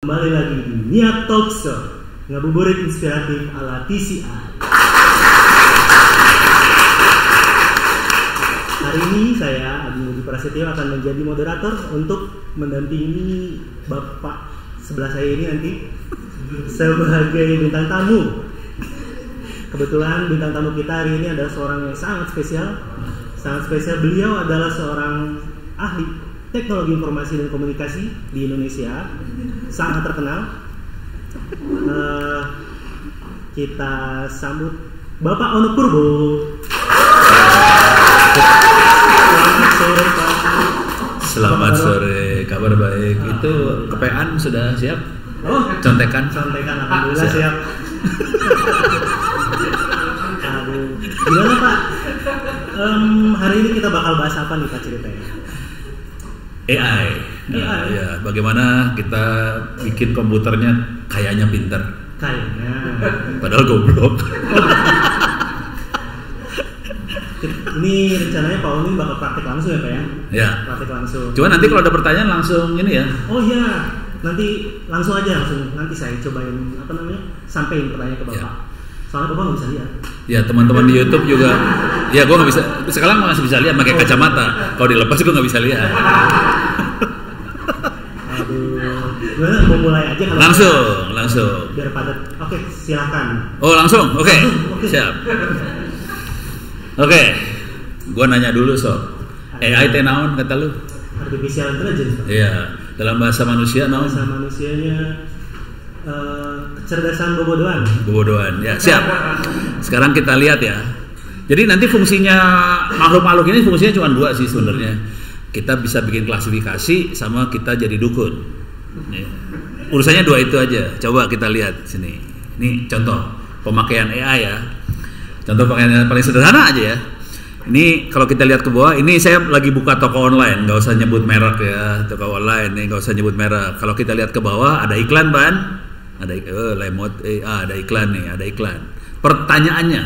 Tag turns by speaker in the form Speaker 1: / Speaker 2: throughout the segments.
Speaker 1: Kembali lagi di Niat Talk Show, ngabuburit inspiratif ala TCI. Hari ini saya Agung Budi Prasetyo akan menjadi moderator untuk mendampingi Bapak sebelah saya ini nanti sebagai bintang tamu. Kebetulan bintang tamu kita hari ini adalah seorang yang sangat spesial. Sangat spesial, beliau adalah seorang ahli teknologi informasi dan komunikasi di Indonesia, sangat terkenal. Kita sambut Bapak Ono Purbo. Selamat sore Pak.
Speaker 2: Selamat sore, kabar baik. Itu kepean sudah siap?
Speaker 1: Oh,
Speaker 2: contekan,
Speaker 1: alhamdulillah siap. Aduh, gimana Pak? Hari ini kita bakal bahas apa nih Pak ceritanya?
Speaker 2: AI. Ya, bagaimana kita bikin komputernya kayaknya pintar.
Speaker 1: Kayaknya.
Speaker 2: Padahal goblok.
Speaker 1: Ini rencananya Pak Oni bakal praktek langsung ya Pak ya?
Speaker 2: Ya.
Speaker 1: Praktek langsung.
Speaker 2: Cuma nanti kalau ada pertanyaan langsung ini ya.
Speaker 1: Oh iya, nanti langsung aja Nanti saya cobain sampein pertanyaan ke Bapak. Ya. Soalnya Bapak nggak bisa lihat.
Speaker 2: Ya, teman-teman di YouTube juga. Ya, gue nggak bisa. Sekarang masih bisa lihat pakai kacamata. Kalau dilepas gue nggak bisa lihat.
Speaker 1: Aduh, gimana mau mulai aja kalau
Speaker 2: langsung.
Speaker 1: Biar padat. Oke, silakan.
Speaker 2: Oh, langsung. Oke. Siap. Oke. Gue nanya dulu AI teh naon kata lu?
Speaker 1: Artificial intelligence. Pak.
Speaker 2: Iya. Dalam bahasa manusia naon?
Speaker 1: Bahasa manusianya kecerdasan bobodoan.
Speaker 2: Ya, siap. Sekarang kita lihat ya. Jadi nanti fungsinya makhluk-makhluk ini fungsinya cuma dua sih sebenarnya. Kita bisa bikin klasifikasi sama kita jadi dukun. Ya. Urusannya dua itu aja. Coba kita lihat sini. Ini contoh pemakaian AI ya. Contoh pemakaian paling sederhana aja ya. Ini kalau kita lihat ke bawah, ini saya lagi buka toko online, nggak usah nyebut merek ya, toko online ini nggak usah nyebut merek. Kalau kita lihat ke bawah ada iklan ban. Ada iklan nih, ada iklan. Pertanyaannya,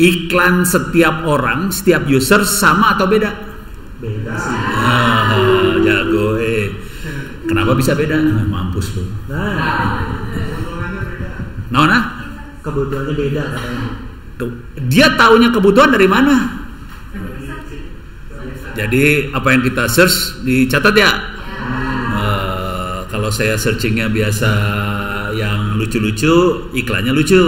Speaker 2: iklan setiap orang, setiap user sama atau beda?
Speaker 1: Beda sih.
Speaker 2: Jago. Kenapa bisa beda? Mampus lu.
Speaker 1: Kebutuhannya beda katanya.
Speaker 2: Dia taunya kebutuhan dari mana? Jadi apa yang kita search dicatat ya? Kalau saya searchingnya biasa yang lucu-lucu, iklannya lucu.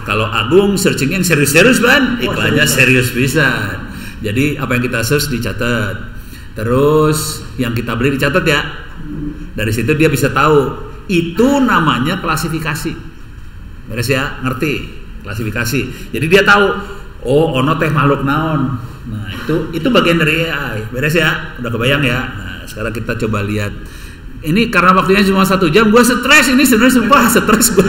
Speaker 2: Kalau Agung searchingnya yang serius-serius kan, iklannya serius bisa. Jadi apa yang kita search dicatat. Terus yang kita beli dicatat ya. Dari situ dia bisa tahu. Itu namanya klasifikasi. Beres ya, ngerti? Klasifikasi. Jadi dia tahu. Oh, ono teh makhluk naon. Nah itu bagian dari AI. Beres ya, udah kebayang ya. Nah sekarang kita coba lihat. Ini karena waktunya cuma 1 jam, gue stres ini sebenarnya sumpah stres gue.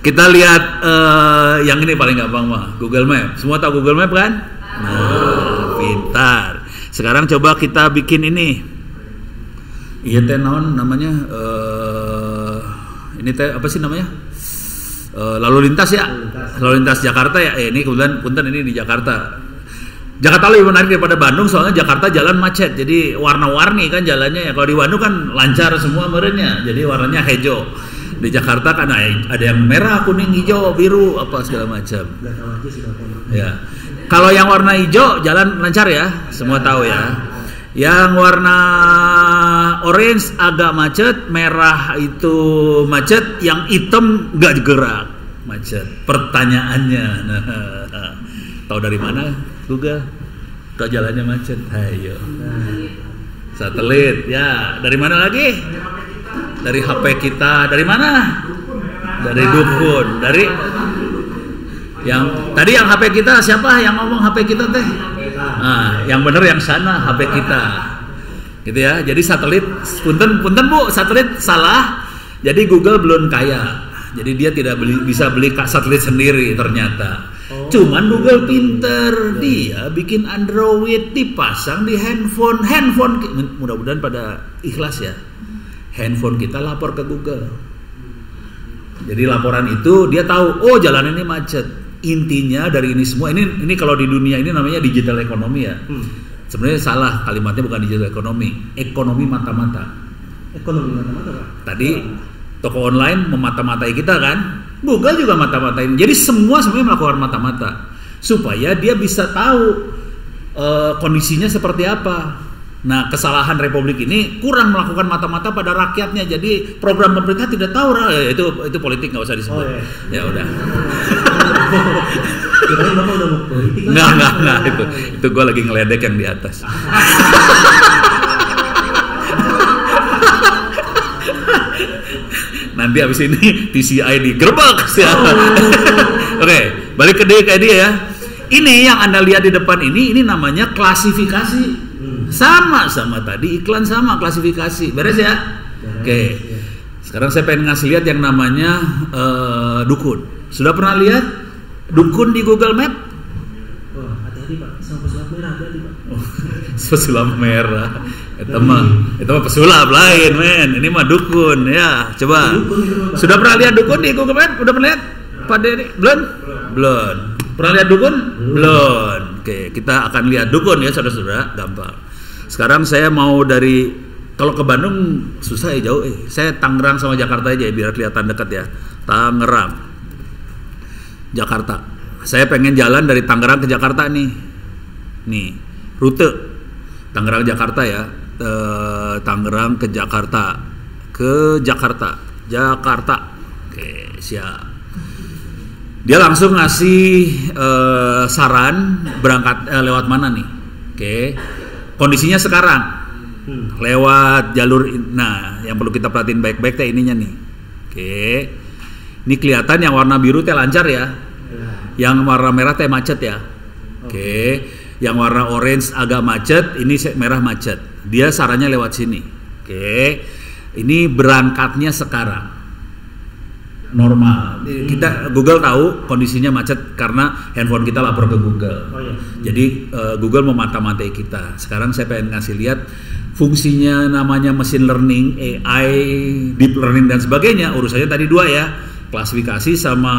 Speaker 2: Kita lihat yang ini paling gampang mah, Google Map. Semua tahu Google Map kan? Pintar. Sekarang coba kita bikin ini. Iya teh naon namanya? Ini teh apa sih namanya? Lalu lintas ya? Lalu lintas Jakarta ya? Ini kebetulan punten ini di Jakarta. Jakarta lebih menarik daripada Bandung soalnya Jakarta jalan macet, jadi warna-warni kan jalannya ya. Kalau di Bandung kan lancar semua merenya, jadi warnanya hijau. Di Jakarta kan ada yang merah, kuning, hijau, biru, apa segala macam. Ya. Kalau yang warna hijau jalan lancar ya, semua tahu ya. Yang warna orange agak macet, merah itu macet, yang hitam nggak gerak, macet. Pertanyaannya, tahu dari mana? Google, kok jalannya macet? Ayo. Satelit, ya. Dari mana lagi? Dari HP kita. Dari mana? Dari dukun. Dari yang tadi yang HP kita siapa yang ngomong HP kita teh? Yang bener yang sana HP kita. Gitu ya. Jadi satelit, punten Bu, satelit salah. Jadi Google belum kaya. Jadi dia tidak bisa beli satelit sendiri ternyata. Cuman Google pinter, dia bikin Android dipasang di handphone. Mudah-mudahan pada ikhlas ya. Handphone kita lapor ke Google. Jadi laporan itu dia tahu, oh jalan ini macet. Intinya dari ini semua, ini kalau di dunia ini namanya digital ekonomi ya. Sebenarnya salah kalimatnya, bukan digital ekonomi, ekonomi mata-mata.
Speaker 1: Ekonomi mata-mata, Pak.
Speaker 2: Tadi toko online memata-matai kita kan, Google juga mata-matain. Jadi semua sebenarnya melakukan mata-mata supaya dia bisa tahu kondisinya seperti apa. Nah, kesalahan Republik ini kurang melakukan mata-mata pada rakyatnya. Jadi program pemerintah tidak tahu, itu politik, nggak usah disebut. Ya udah.
Speaker 1: Kirain Bapak udah mau politik.
Speaker 2: Nggak, itu gue lagi ngeledek yang di atas. Nanti abis ini TCI digerebek ya. Oke, balik ke dia ya. Ini yang Anda lihat di depan ini namanya klasifikasi. Sama tadi iklan, sama klasifikasi. Beres ya? Oke. Sekarang saya pengen ngasih lihat yang namanya dukun. Sudah pernah lihat dukun di Google Map?
Speaker 1: Oh, hati-hati Pak, sama pesulap merah hati-hati Pak.
Speaker 2: Pesulap merah. Itu mah pesulap lain, men. Ini mah dukun ya. Coba. Sudah pernah lihat dukun di Google Map? Udah pernah lihat? Pak Dedi? Belum. Pernah lihat dukun? Belum. Oke, kita akan lihat dukun ya, saudara-saudara. Gampang. Sekarang saya mau kalau ke Bandung susah ya, jauh. Saya Tangerang sama Jakarta aja biar kelihatan dekat ya. Tangerang, Jakarta. Saya pengen jalan dari Tangerang ke Jakarta nih. Nih, rute Tangerang Jakarta ya. Tangerang ke Jakarta. Jakarta. Oke, siap. Dia langsung ngasih saran berangkat lewat mana nih. Oke. Kondisinya sekarang lewat jalur. Nah, yang perlu kita perhatiin baik-baik teh ininya nih. Oke. Ini kelihatan yang warna biru teh lancar ya. Yang warna merah teh macet ya. Oke. Yang warna orange agak macet, ini merah macet. Dia sarannya lewat sini. Oke. Ini berangkatnya sekarang. Normal. Kita Google tahu kondisinya macet karena handphone kita lapor ke Google. Jadi Google memata-matai kita. Sekarang saya pengen ngasih lihat fungsinya, namanya machine learning, AI, deep learning dan sebagainya. Urusannya tadi dua ya, klasifikasi sama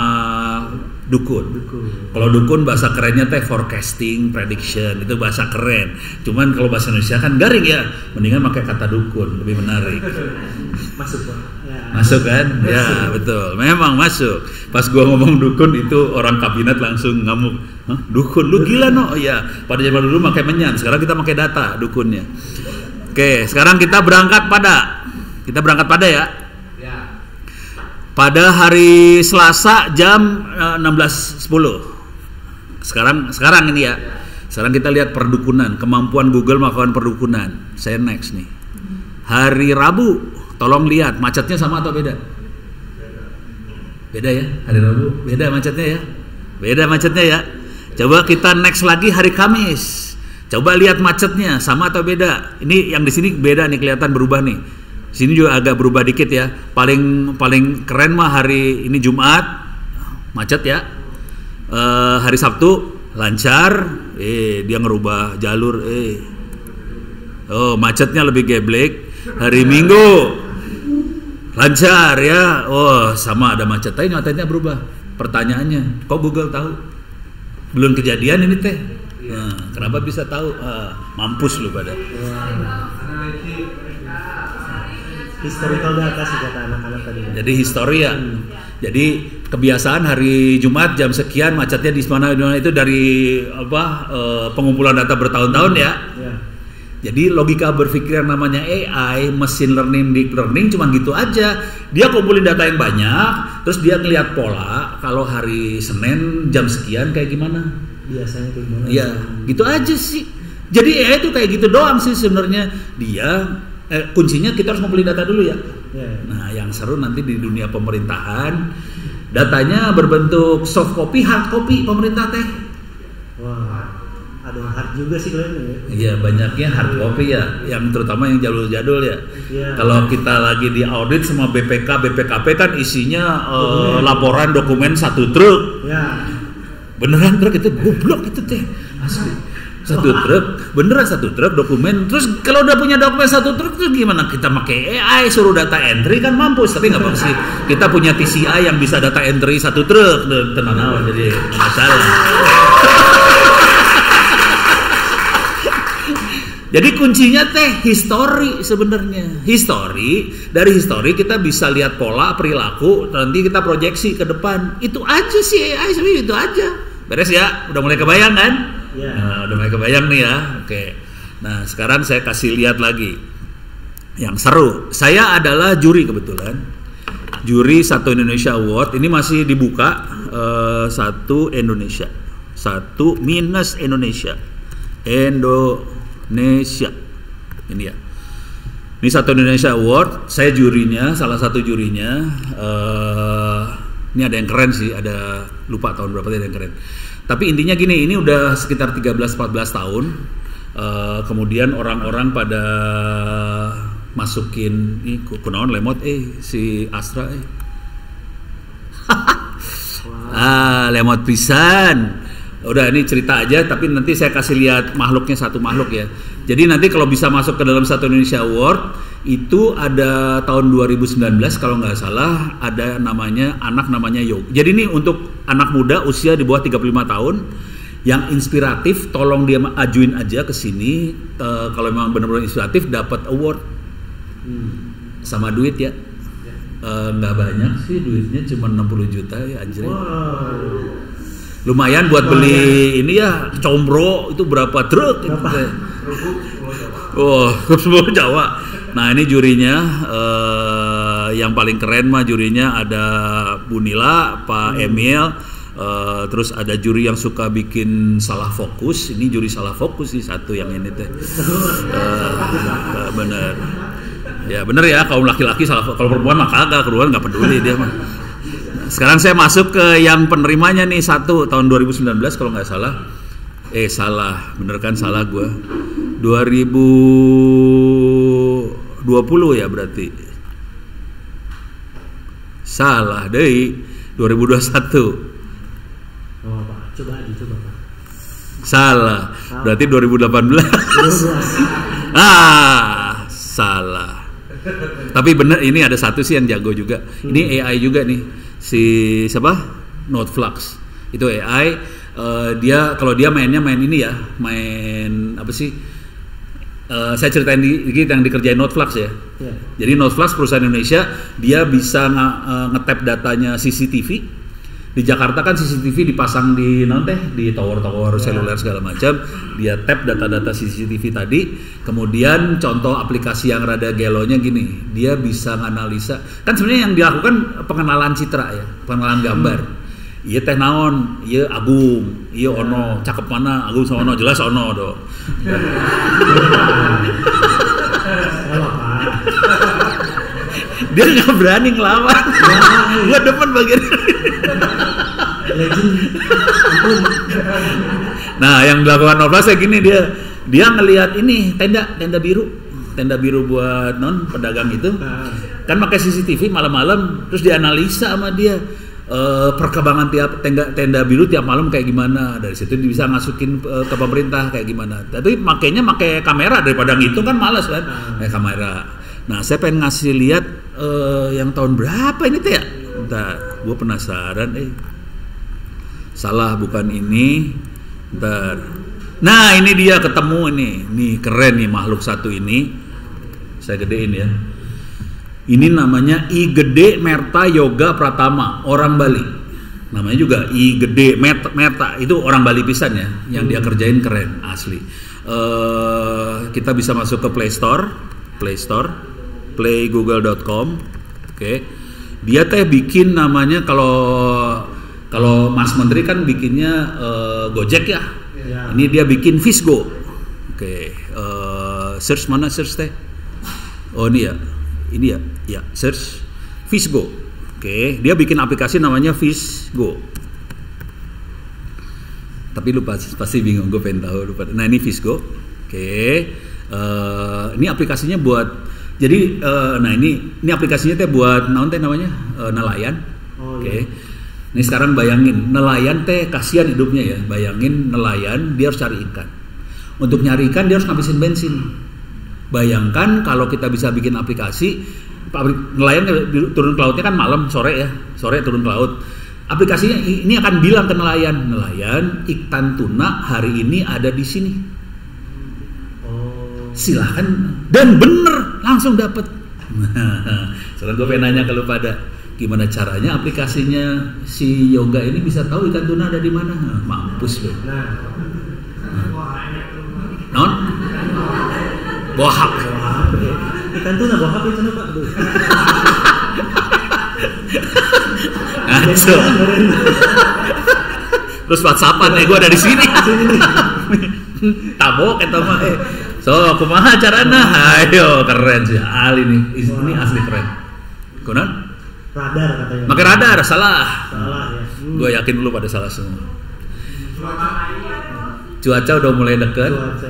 Speaker 2: dukun. Kalau dukun bahasa kerennya teh forecasting, prediction, itu bahasa keren. Cuman kalau bahasa Indonesia kan garing ya, mendingan pakai kata dukun, lebih menarik.
Speaker 1: Masuk Pak. Ya.
Speaker 2: Masuk kan? Ya betul, memang masuk. Pas gua ngomong dukun itu orang kabinet langsung ngamuk. Hah? Dukun, lu gila no? Oh iya, pada zaman dulu pakai menyan, sekarang kita pakai data dukunnya. Oke, sekarang kita berangkat pada ya. Pada hari Selasa jam 16.10. Sekarang ini ya. Sekarang kita lihat perdukunan, kemampuan Google melakukan perdukunan. Saya next nih. Hari Rabu, tolong lihat macetnya sama atau beda? Beda ya, hari Rabu. Beda macetnya ya. Coba kita next lagi hari Kamis. Coba lihat macetnya sama atau beda? Ini yang di sini beda nih, kelihatan berubah nih. Sini juga agak berubah dikit ya. Paling keren mah hari ini Jumat macet ya. Hari Sabtu lancar. Dia ngerubah jalur. Oh, macetnya lebih geblek. Hari Minggu lancar ya. Oh, sama ada macet. Tapi nyatanya berubah. Pertanyaannya, kok Google tahu? Belum kejadian ini teh. Nah, kenapa bisa tahu? Mampus lu pada.
Speaker 1: Historical data sih kata anak-anak tadi.
Speaker 2: Jadi histori ya. Jadi kebiasaan hari Jumat jam sekian macetnya di mana itu dari pengumpulan data bertahun-tahun ya. Jadi logika berpikir yang namanya AI, machine learning, deep learning cuman gitu aja. Dia kumpulin data yang banyak, terus dia ngeliat pola kalau hari Senin jam sekian kayak gimana.
Speaker 1: Biasanya kayak gimana?
Speaker 2: Iya, gitu aja sih. Jadi AI itu kayak gitu doang sih sebenarnya. Dia kuncinya kita harus ngumpulin data dulu ya. Nah, yang seru nanti di dunia pemerintahan, datanya berbentuk soft copy, hard copy pemerintah teh.
Speaker 1: Wah, ada yang hard juga sih kalian ya.
Speaker 2: Iya, banyaknya hard copy ya, yang terutama yang jadul-jadul ya. Kalau kita lagi di audit sama BPK, BPKP kan isinya laporan dokumen satu truk. Beneran truk itu goblok itu teh, asli. Satu truk dokumen. Terus kalau udah punya dokumen satu truk tuh gimana? Kita pakai AI suruh data entry kan mampus. Tapi nggak apa-apa sih. Kita punya TCI yang bisa data entry satu truk. Tenang, jadi masalah. Jadi kuncinya teh history sebenarnya. Dari history kita bisa lihat pola perilaku, nanti kita proyeksi ke depan. Itu aja sih AI sebenarnya, itu aja. Beres ya? Udah mulai kebayang kan?
Speaker 1: Ya.
Speaker 2: Nah, udah mulai kebayang nih ya. Oke. Nah, sekarang saya kasih lihat lagi yang seru. Saya adalah juri kebetulan. Juri Satu Indonesia Award. Ini masih dibuka. Satu Indonesia. Satu minus Indonesia. Indonesia. Ini ya. Ini Satu Indonesia Award. Saya jurinya, salah satu jurinya. Ini ada yang keren sih, ada lupa tahun berapa ada yang keren. Tapi intinya gini, ini udah sekitar 13-14 tahun. Kemudian orang-orang pada masukin ini kunaon lemot si Astra lemot pisan. Udah ini cerita aja, tapi nanti saya kasih lihat makhluknya, satu makhluk ya. Jadi nanti kalau bisa masuk ke dalam Satu Indonesia Award itu ada tahun 2019 kalau nggak salah, ada anak namanya Yoga. Jadi ini untuk anak muda usia di bawah 35 tahun yang inspiratif, tolong dia ajuin aja ke sini. Kalau memang benar-benar inspiratif dapat award sama duit ya. Nggak banyak sih duitnya, cuma 60 juta ya anjir.
Speaker 1: Wow.
Speaker 2: Lumayan buat beli ini ya, combro itu berapa truk gitu. Oh, semua Jawa. Nah, ini jurinya yang paling keren mah jurinya ada Bu Nila, Pak Emil, terus ada juri yang suka bikin salah fokus. Ini juri salah fokus sih satu yang ini teh. Bener. Ya bener ya, kaum laki-laki salah, kalau perempuan mah kagak, kedua nggak peduli dia mah. Sekarang saya masuk ke yang penerimanya nih, satu tahun 2019 kalau nggak salah. Salah, bener kan, salah gue. 2020 ya berarti. Salah deh, 2021.
Speaker 1: Oh, Pak. Coba Pak.
Speaker 2: Salah, berarti 2018. Salah. Tapi bener, ini ada satu sih yang jago juga. Ini AI juga nih, si siapa? Noteflux. Itu AI. Dia kalau dia mainnya main ini ya, main apa sih? Saya ceritain dikit yang dikerjain Noteflux ya.
Speaker 1: Yeah.
Speaker 2: Jadi Noteflux perusahaan Indonesia, dia bisa nge-tap datanya CCTV. Di Jakarta kan CCTV dipasang di di tower-tower seluler segala macam. Dia tap data-data CCTV tadi. Kemudian contoh aplikasi yang rada gelonya gini, dia bisa analisa. Kan sebenarnya yang dilakukan pengenalan citra ya, pengenalan gambar. Iya teh naon, iya Agung, iya Ono, cakep mana Agung sama Ono, jelas Ono do. Dia nggak berani ngelawan. Gua depan bagian. Nah, yang dilakukan Noteflux kayak gini, dia ngelihat ini tenda biru buat pedagang itu. Kan pakai CCTV malam-malam, terus dianalisa sama dia. Perkembangan tiap tenda biru tiap malam kayak gimana, dari situ bisa masukin ke pemerintah kayak gimana. Tapi makainya pakai kamera, daripada ngitung kan malas kan, kamera. Nah, saya pengen ngasih lihat yang tahun berapa ini teh ya? Bentar, gue penasaran. Salah, bukan ini. Bentar. Nah, ini dia ketemu nih keren nih makhluk satu ini. Saya gedein ya. Ini namanya I Gede Merta Yoga Pratama, orang Bali. Namanya juga I Gede Merta, itu orang Bali pisan ya. Yang dia kerjain keren, asli. Kita bisa masuk ke Play Store, playgoogle.com. Oke. Dia teh bikin namanya, kalau Mas Menteri kan bikinnya Gojek ya. Ini dia bikin Fisgo. Oke. Search mana search teh? Oh ini ya, search Fisgo. Oke, dia bikin aplikasi namanya Fisgo. Tapi lu pasti bingung, gue pengen tahu lupa. Nah ini Fisgo. Oke, ini aplikasinya buat. Jadi, nah ini aplikasinya teh buat namanya nelayan. Oke. Ini sekarang bayangin nelayan teh kasihan hidupnya ya. Bayangin nelayan dia harus cari ikan. Untuk nyari ikan dia harus ngabisin bensin. Bayangkan kalau kita bisa bikin aplikasi, nelayan turun ke lautnya kan malam, sore turun ke laut. Aplikasinya ini akan bilang ke nelayan, ikan tuna hari ini ada di sini. silahkan, dan bener langsung dapat. Sekarang gue pengen nanya ke lu pada, gimana caranya aplikasinya si yoga ini bisa tahu ikan tuna ada di mana? Mampus lu. Non? Bohap.
Speaker 1: Ikan tuna bohap itu Pak.
Speaker 2: Ngaco. Terus WhatsAppan gue ada di sini. Tabok eta mah. So, kumaha carana? Ayo, keren sih. Ali nih. Ini asli keren. Kunaon?
Speaker 1: Radar katanya.
Speaker 2: Pakai radar, salah.
Speaker 1: Salah ya.
Speaker 2: Gue yakin lu pada salah semua. Cuaca udah mulai dekat.
Speaker 1: Cuaca.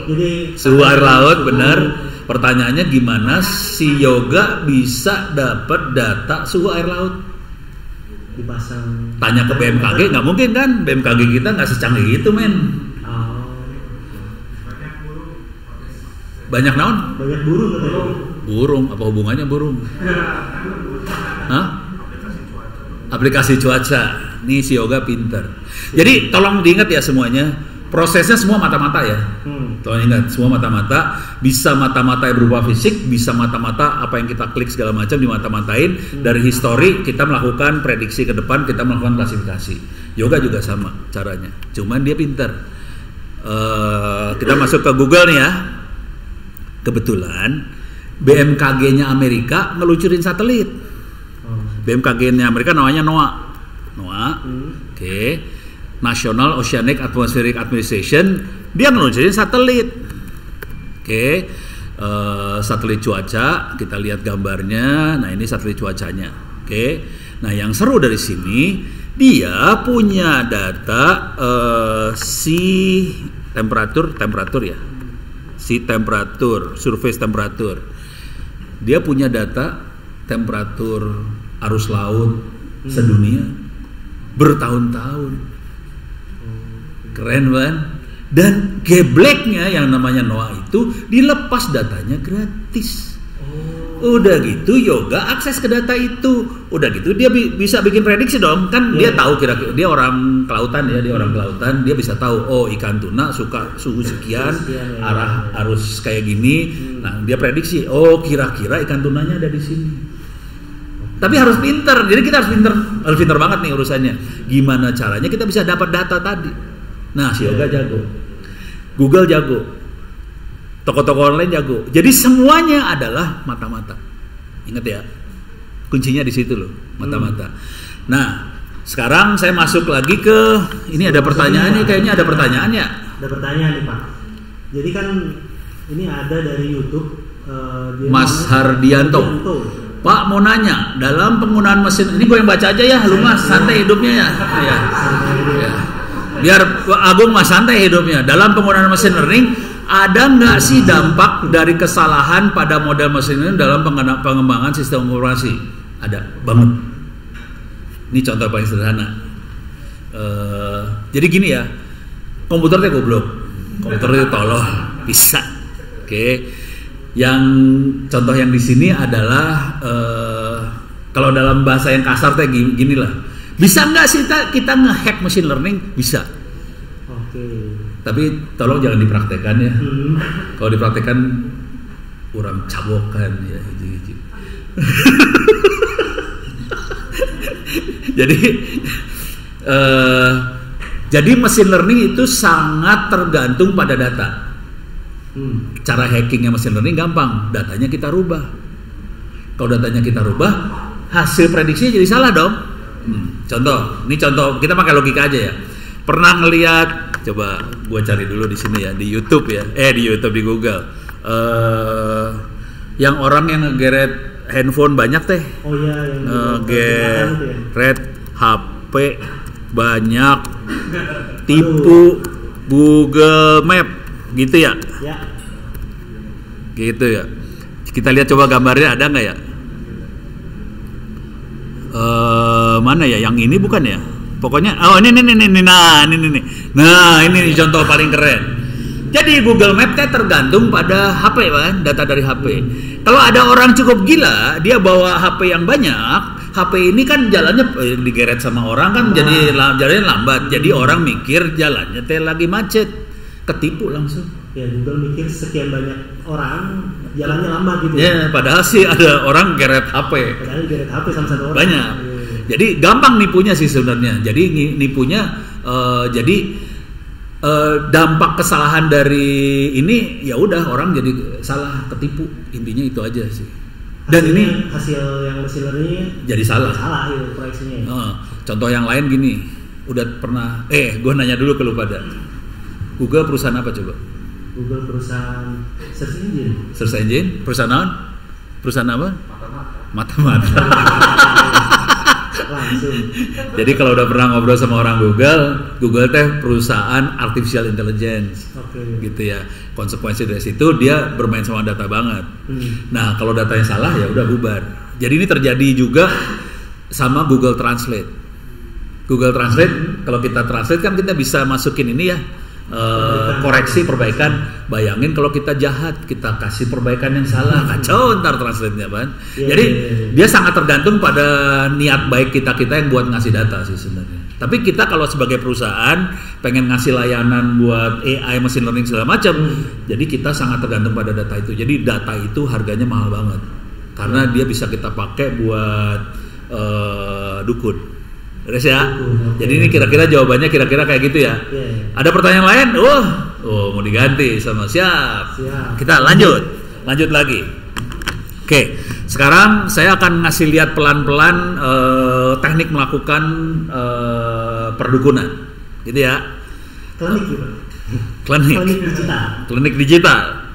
Speaker 1: Jadi
Speaker 2: Suhu air laut benar. Pertanyaannya gimana si yoga bisa dapat data suhu air laut?
Speaker 1: Dipasang.
Speaker 2: Tanya ke BMKG nggak mungkin kan? BMKG kita nggak secanggih itu men. Banyak naon?
Speaker 1: Banyak burung katanya.
Speaker 2: Burung, apa hubungannya burung? Hah? Aplikasi cuaca. Nih si yoga pinter. Jadi tolong diingat ya semuanya. Prosesnya semua mata-mata ya. Tolong ingat, semua mata-mata. Bisa mata-mata yang berupa fisik, bisa mata-mata apa yang kita klik segala macam dimata-matain. Dari histori kita melakukan prediksi ke depan, kita melakukan klasifikasi. Yoga juga sama caranya. Cuman dia pinter. Kita masuk ke Google nih ya. Kebetulan BMKG-nya Amerika ngelucurin satelit. BMKG-nya Amerika namanya NOAA. Oke. National Oceanic Atmospheric Administration, dia ngelucurin satelit. Oke. Satelit cuaca, kita lihat gambarnya. Nah, ini satelit cuacanya. Oke. Nah, yang seru dari sini, dia punya data temperatur ya. Surface temperatur. Dia punya data temperatur arus laut sedunia bertahun-tahun. Keren kan? Dan gebleknya yang namanya NOAA itu dilepas datanya gratis. Udah gitu yoga akses ke data itu. Udah gitu dia bisa bikin prediksi dong. Kan dia tahu kira-kira, dia orang kelautan ya, dia bisa tahu oh ikan tuna suka suhu sekian, arah arus kayak gini. Nah, dia prediksi oh kira-kira ikan tunanya ada di sini. Tapi harus pinter. Jadi kita harus pinter banget nih urusannya. Gimana caranya kita bisa dapat data tadi? Nah, si yoga jago. Google jago. Toko-toko online jago. Jadi semuanya adalah mata-mata. Ingat ya, kuncinya di situ loh, mata-mata. Nah, sekarang saya masuk lagi ke ini ada pertanyaannya, kayaknya ada pertanyaan ya.
Speaker 1: Ada pertanyaan nih Pak. Jadi kan ini ada dari YouTube.
Speaker 2: Mas Hardianto. Pak mau nanya, dalam penggunaan mesin ini gue yang baca aja ya, lu Mas santai hidupnya ya. Ya. Biar Agung Mas santai hidupnya. Dalam penggunaan mesin learning, ada nggak sih dampak dari kesalahan pada model mesin learning dalam pengembangan sistem informasi? Ada banget. Ini contoh paling sederhana. Jadi gini ya, komputernya goblok, komputernya tolol, bisa. Oke. Yang contoh yang di sini adalah kalau dalam bahasa yang kasar teh gini lah. Bisa nggak sih kita nge-hack machine learning? Bisa.
Speaker 1: Oke.
Speaker 2: Tapi tolong jangan dipraktekkan ya. Kalau dipraktekkan kurang cabokan ya. Jadi machine learning itu sangat tergantung pada data. Cara hackingnya machine learning gampang, datanya kita rubah. Kalau datanya kita rubah, hasil prediksinya jadi salah dong. Contoh, ini contoh kita pakai logika aja ya. Pernah ngelihat, coba gue cari dulu di sini ya, di YouTube ya, di Google. Yang orang yang ngegeret handphone banyak teh.
Speaker 1: Oh iya, yang
Speaker 2: ngegeret HP banyak, tipu Google Map, gitu ya?
Speaker 1: Ya.
Speaker 2: Gitu ya. Kita lihat coba gambarnya ada nggak ya? Mana ya? Yang ini bukan ya? Pokoknya, oh ini. Nah ini contoh paling keren. Jadi Google Map tergantung pada HP kan, data dari HP. Kalau ada orang cukup gila, dia bawa HP yang banyak, HP ini kan jalannya digeret sama orang kan, jadi jalannya lambat. Jadi orang mikir jalannya lagi macet. ketipu langsung.
Speaker 1: Ya Google mikir sekian banyak orang jalannya lambat gitu.
Speaker 2: Ya, padahal sih ada orang geret HP.
Speaker 1: Padahal geret HP sama satu orang.
Speaker 2: Banyak. Jadi gampang nipunya sih sebenarnya. Jadi nipunya dampak kesalahan dari ini ya udah orang jadi salah, ketipu. Intinya itu aja sih. Dan ini
Speaker 1: hasil yang machine learning
Speaker 2: jadi salah
Speaker 1: itu proyeksinya.
Speaker 2: Contoh yang lain gini, udah pernah gue nanya dulu ke lu pada. Google perusahaan apa coba?
Speaker 1: Google perusahaan search engine.
Speaker 2: Search engine? Perusahaan apa? Perusahaan apa? Mata-mata.
Speaker 1: Langsung.
Speaker 2: Jadi kalau udah pernah ngobrol sama orang Google teh perusahaan artificial intelligence. Gitu ya. Konsekuensi dari situ dia bermain sama data banget. Nah, kalau datanya salah ya udah bubar. Jadi ini terjadi juga sama Google Translate. Google Translate kalau kita translate kan kita bisa masukin ini ya. Koreksi perbaikan. Bayangin kalau kita jahat, kita kasih perbaikan yang salah, kacau ntar translate-nya kan. Jadi dia sangat tergantung pada niat baik kita yang buat ngasih data sih sebenarnya. Tapi kita kalau sebagai perusahaan pengen ngasih layanan buat AI, machine learning segala macam, jadi kita sangat tergantung pada data itu. Jadi data itu harganya mahal banget karena dia bisa kita pakai buat dukun. Beres ya. Jadi ini kira-kira jawabannya kira-kira kayak gitu ya. Ada pertanyaan lain? Mau diganti sama siap. Kita lanjut lagi. Oke, sekarang saya akan ngasih lihat pelan-pelan teknik melakukan perdukunan, gitu ya. Klinik digital.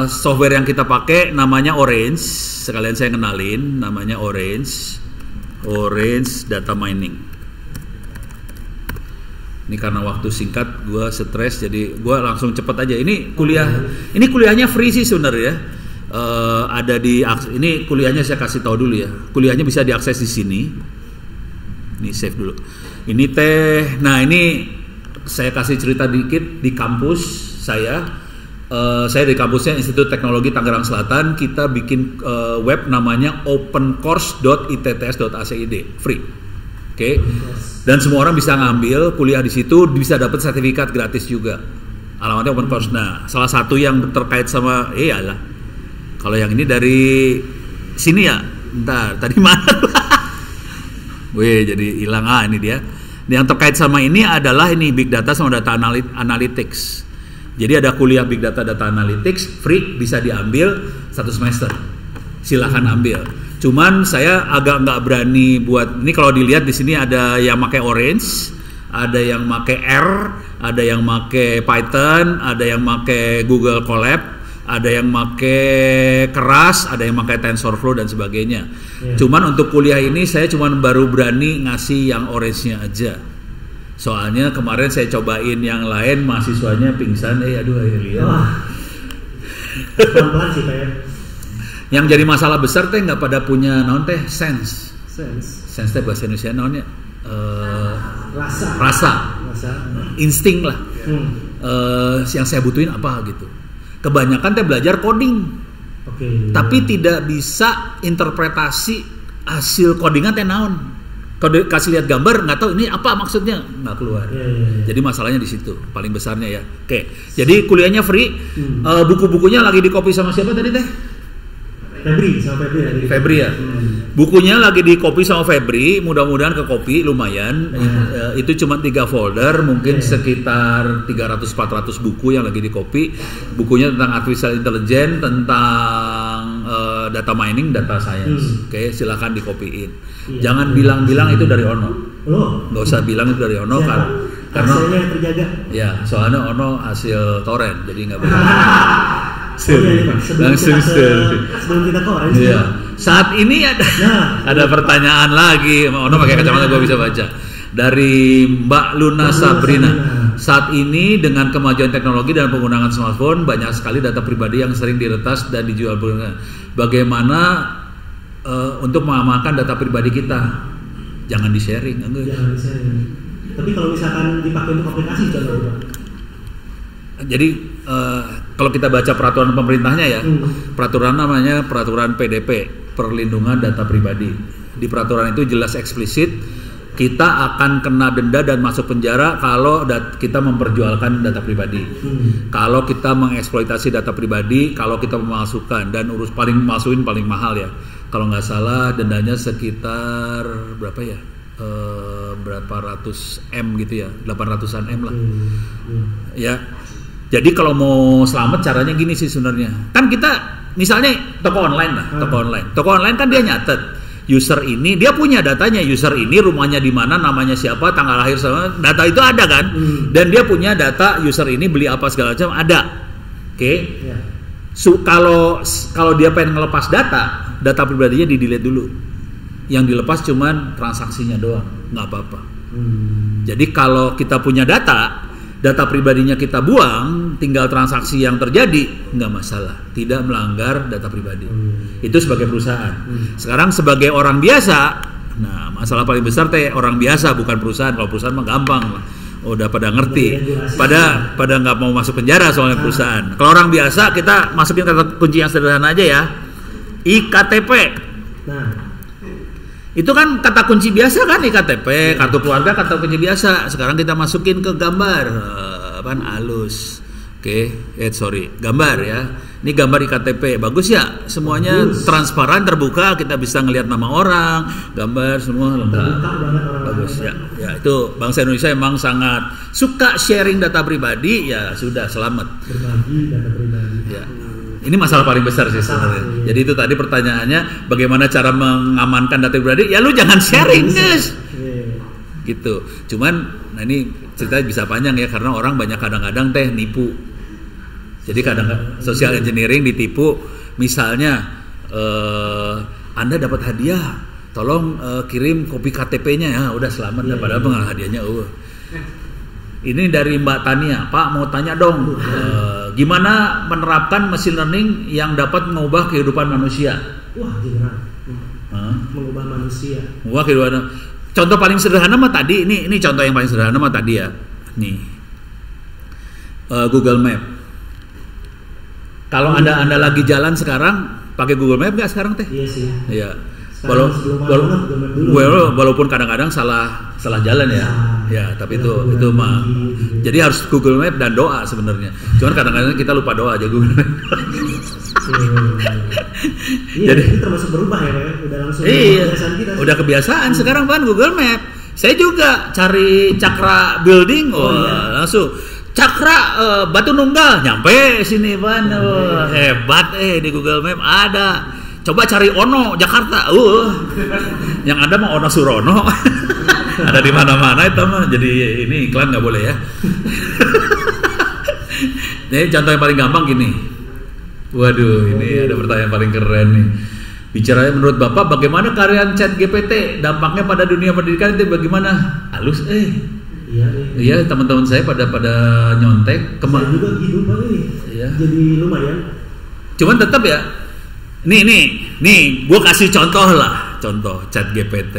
Speaker 2: Software yang kita pakai namanya Orange. Sekalian saya kenalin, namanya Orange Data Mining. Ini karena waktu singkat gue stres jadi gue langsung cepet aja. Ini kuliahnya free sih sebenarnya. Ada di ini kuliahnya saya kasih tahu dulu ya. Kuliahnya bisa diakses di sini. Ini save dulu. Ini nah ini saya kasih cerita dikit di kampus saya. Saya di kampusnya Institut Teknologi Tangerang Selatan. Kita bikin web namanya opencourse.itts.acid, free. Oke. Dan semua orang bisa ngambil kuliah di situ, bisa dapat sertifikat gratis juga. Alamatnya Open Course. Nah, salah satu yang terkait sama iyalah. Kalau yang ini dari sini ya. Bentar, tadi mana? Wih, jadi hilang. Ini dia. Yang terkait sama ini adalah ini Big Data sama Data Analytics. Jadi ada kuliah Big Data Analytics free, bisa diambil 1 semester. Silahkan ambil. Cuman saya agak nggak berani buat ini. Kalau dilihat di sini ada yang pakai Orange, ada yang pakai R, ada yang pakai Python, ada yang pakai Google Colab, ada yang pakai Keras, ada yang pakai TensorFlow dan sebagainya. Cuman untuk kuliah ini saya cuman baru berani ngasih yang Orange-nya aja. Soalnya kemarin saya cobain yang lain, mahasiswanya pingsan. Lihat.
Speaker 1: Pelan-pelan sih kayak.
Speaker 2: Yang jadi masalah besar teh nggak pada punya sense teh bahasa Indonesia naonnya? Rasa. Insting lah. Yang saya butuhin apa gitu. Kebanyakan teh belajar coding. Tapi tidak bisa interpretasi hasil codingan teh naon. Kalau kasih lihat gambar nggak tahu ini apa maksudnya, nggak keluar. Jadi masalahnya di situ paling besarnya ya. Oke. Jadi kuliahnya free. Buku-bukunya lagi di copy sama siapa tadi teh? Febri ya. Bukunya lagi di copy sama Febri. Mudah-mudahan ke copy lumayan. Itu cuma 3 folder, mungkin sekitar 300-400 buku yang lagi di copy. Bukunya tentang artificial intelligence, tentang data mining, data science. Oke, silakan di copyin. Jangan bilang-bilang itu dari Ono. Nggak usah bilang itu dari Ono karena
Speaker 1: hasilnya terjaga.
Speaker 2: Ya, soalnya Ono hasil torrent, jadi nggak boleh.
Speaker 1: Sebelum kita ke Orange.
Speaker 2: Iya. Saat ini ada pertanyaan lagi. Ono pakai kacamata gue bisa baca. Dari Mbak Luna Sabrina. Saat ini dengan kemajuan teknologi dan penggunaan smartphone, banyak sekali data pribadi yang sering diretas dan dijual. Bagaimana untuk mengamankan data pribadi kita? Jangan di-sharing.
Speaker 1: Jangan di-sharing. Tapi kalau misalkan dipakai untuk aplikasi contohnya.
Speaker 2: Jadi kalau kita baca peraturan pemerintahnya ya, peraturan namanya peraturan PDP, perlindungan data pribadi. Di peraturan itu jelas eksplisit kita akan kena denda dan masuk penjara kalau kita memperjualkan data pribadi. Kalau kita mengeksploitasi data pribadi, kalau kita memalsukan, dan paling mahal ya. Kalau nggak salah dendanya sekitar berapa ya? Berapa ratus M gitu ya, 800-an M lah. Ya. Jadi kalau mau selamat caranya gini sih sebenarnya. Kan kita misalnya toko online lah, Toko online kan dia nyatet user ini, dia punya datanya, user ini rumahnya di mana, namanya siapa, tanggal lahir sama, data itu ada kan? Dan dia punya data user ini beli apa segala macam ada. Oke. Kalau dia pengen ngelepas data pribadinya di-delete dulu. Yang dilepas cuman transaksinya doang, nggak apa-apa. Jadi kalau kita punya data pribadinya kita buang, tinggal transaksi yang terjadi, nggak masalah, tidak melanggar data pribadi. Itu sebagai perusahaan. Sekarang sebagai orang biasa, nah masalah paling besar orang biasa bukan perusahaan. Kalau perusahaan mah gampang, udah pada ngerti, pada nggak mau masuk penjara soalnya perusahaan. Kalau orang biasa kita masukin kata kunci yang sederhana aja ya, IKTP. Itu kan kata kunci biasa kan, IKTP, kartu keluarga, kata kunci biasa. Sekarang kita masukin ke gambar, halus. Gambar ya. Ini gambar IKTP, bagus ya? Semuanya transparan, terbuka, kita bisa ngelihat nama orang, gambar semua lengkap. Bagus ya. Ya itu bangsa Indonesia emang sangat suka sharing data pribadi, ya sudah selamat.
Speaker 3: Berbagi data pribadi.
Speaker 2: Ya. Ini masalah paling besar sih sebenarnya. Jadi itu tadi pertanyaannya, bagaimana cara mengamankan data pribadi? Ya lu jangan sharing, guys. Gitu. Cuman, nah ini cerita bisa panjang ya, karena orang banyak kadang-kadang nipu. Jadi kadang social engineering ditipu. Misalnya, Anda dapat hadiah, tolong kirim kopi KTP-nya ya, udah selamat. Padahal pengen hadiahnya. Ini dari Mbak Tania, Pak mau tanya dong, gimana menerapkan machine learning yang dapat mengubah kehidupan manusia?
Speaker 3: Wah, general. Mengubah manusia.
Speaker 2: Mengubah kehidupan. Contoh paling sederhana mah tadi, ini contoh yang paling sederhana mah tadi ya. Nih, Google Map. Kalau anda lagi jalan sekarang, pakai Google Map nggak sekarang teh?
Speaker 3: Iya sih.
Speaker 2: Iya. Walaupun kadang-kadang salah jalan ya. Ya, tapi itu mah. Jadi harus Google Map dan doa sebenarnya. Cuman kadang-kadang kita lupa doa aja Google Map.
Speaker 3: Jadi itu termasuk berubah ya, udah langsung
Speaker 2: kebiasaan kita. Udah kebiasaan sekarang kan Google Map. Saya juga cari Cakra Building, langsung Cakra Batu Nunggal, nyampe sini Pan. Hebat di Google Map ada. Coba cari Ono Jakarta, yang ada mah Ono Surono, ada di mana-mana itu mah. Jadi ini iklan nggak boleh ya. Jadi contoh yang paling gampang gini. Waduh, ini ada pertanyaan paling keren nih. Bicaranya menurut Bapak, bagaimana karya ChatGPT dampaknya pada dunia pendidikan itu bagaimana? Halus, Iya, teman-teman saya pada nyontek.
Speaker 3: Saya juga gitu Pak, jadi lumayan.
Speaker 2: Cuman tetap ya. Nih, gue kasih contoh ChatGPT.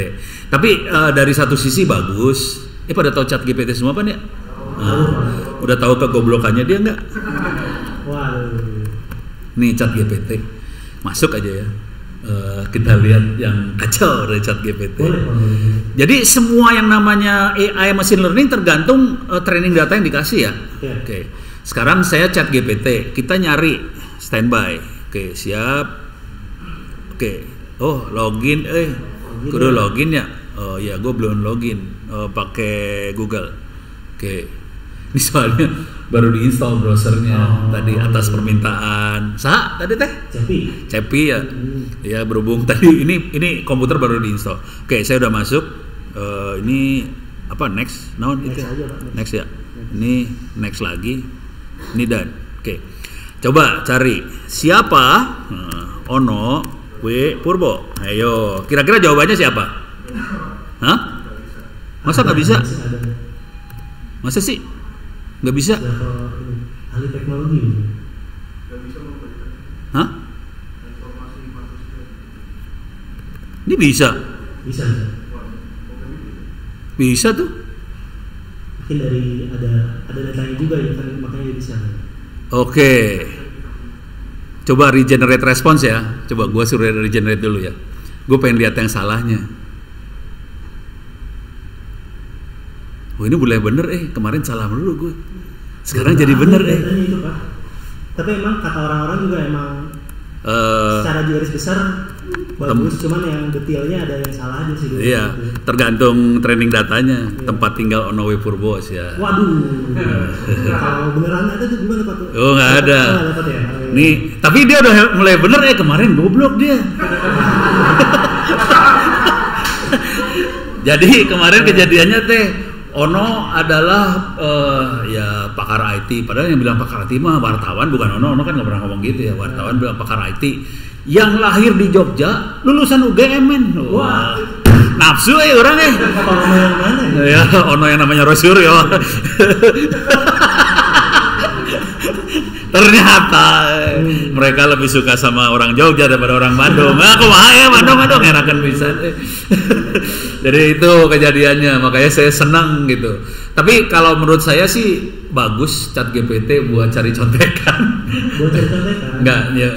Speaker 2: Tapi dari satu sisi bagus. Pada tahu ChatGPT semua kan ya? Udah tahu kegoblokannya dia nggak? Nih ChatGPT, masuk aja ya. Kita lihat yang kacau dari ChatGPT. Jadi semua yang namanya AI machine learning tergantung training data yang dikasih ya. Oke. Sekarang saya ChatGPT, kita nyari standby. Oke, siap. Oke, login, kudu login ya. Oh ya, gue belum login, pakai Google. Oke, ini soalnya baru diinstal browsernya tadi atas permintaan. Tadi teh? Cepi ya. Ya berhubung tadi ini komputer baru diinstal. Oke, saya udah masuk. Ini apa next? Next ya. Ini next lagi. Ini dan. Oke, coba cari siapa Ono Purbo. Ayo, kira-kira jawabannya siapa? Hah? Masa nggak bisa? Masa sih? Nggak bisa?
Speaker 3: Ahli teknologi.
Speaker 2: Hah? Ini bisa? Bisa tuh.
Speaker 3: Mungkin dari ada datanya juga ya, kan makanya bisa.
Speaker 2: Oke. Coba regenerate response ya. Coba gue suruh regenerate dulu ya. Gue pengen lihat yang salahnya. ini boleh bener kemarin salah dulu gue. Sekarang jadi bener
Speaker 3: Datanya itu, Pak. Tapi emang kata orang-orang juga emang secara garis besar bagus, cuman yang detailnya ada yang salah aja sih.
Speaker 2: Iya,
Speaker 3: gitu.
Speaker 2: tergantung training datanya. Tempat tinggal Onowe Purbo ya.
Speaker 3: Waduh. Kalau beneran ada tuh gimana Pak tuh?
Speaker 2: Oh, nggak ada.
Speaker 3: Dapat ya.
Speaker 2: Nih, tapi dia udah mulai bener kemarin goblok dia. Jadi kemarin kejadiannya teh Ono adalah ya pakar IT. Padahal yang bilang pakar IT mah wartawan, bukan Ono. Ono kan nggak pernah ngomong gitu ya. Wartawan bilang pakar IT. Yang lahir di Jogja, lulusan UGM men. Wah. Nafsu orang
Speaker 3: Ono yang mana?
Speaker 2: Ya, Ono yang namanya Rosuryo. Ternyata mereka lebih suka sama orang Jogja daripada orang Bandung. Aku mah ya Bandung enakan bisa. Jadi itu kejadiannya, makanya saya senang gitu. Tapi kalau menurut saya sih bagus ChatGPT buat cari contekan.
Speaker 3: Buat cari contekan?
Speaker 2: Enggak, ya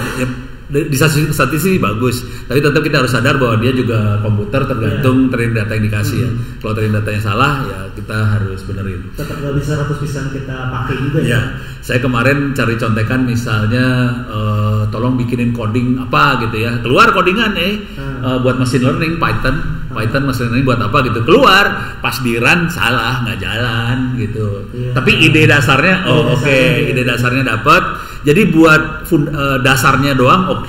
Speaker 2: di statistik sih bagus, tapi tetap kita harus sadar bahwa dia juga komputer, tergantung training data yang dikasih ya. Kalau training datanya salah ya kita harus benerin.
Speaker 3: Tetap nggak bisa 100% kita pakai juga ya.
Speaker 2: Saya kemarin cari contekan misalnya tolong bikinin coding apa gitu ya, keluar codingan buat machine learning Python machine learning buat apa gitu, keluar pas di run salah, nggak jalan gitu. Tapi ide dasarnya ide dasarnya dapat. Jadi buat dasarnya doang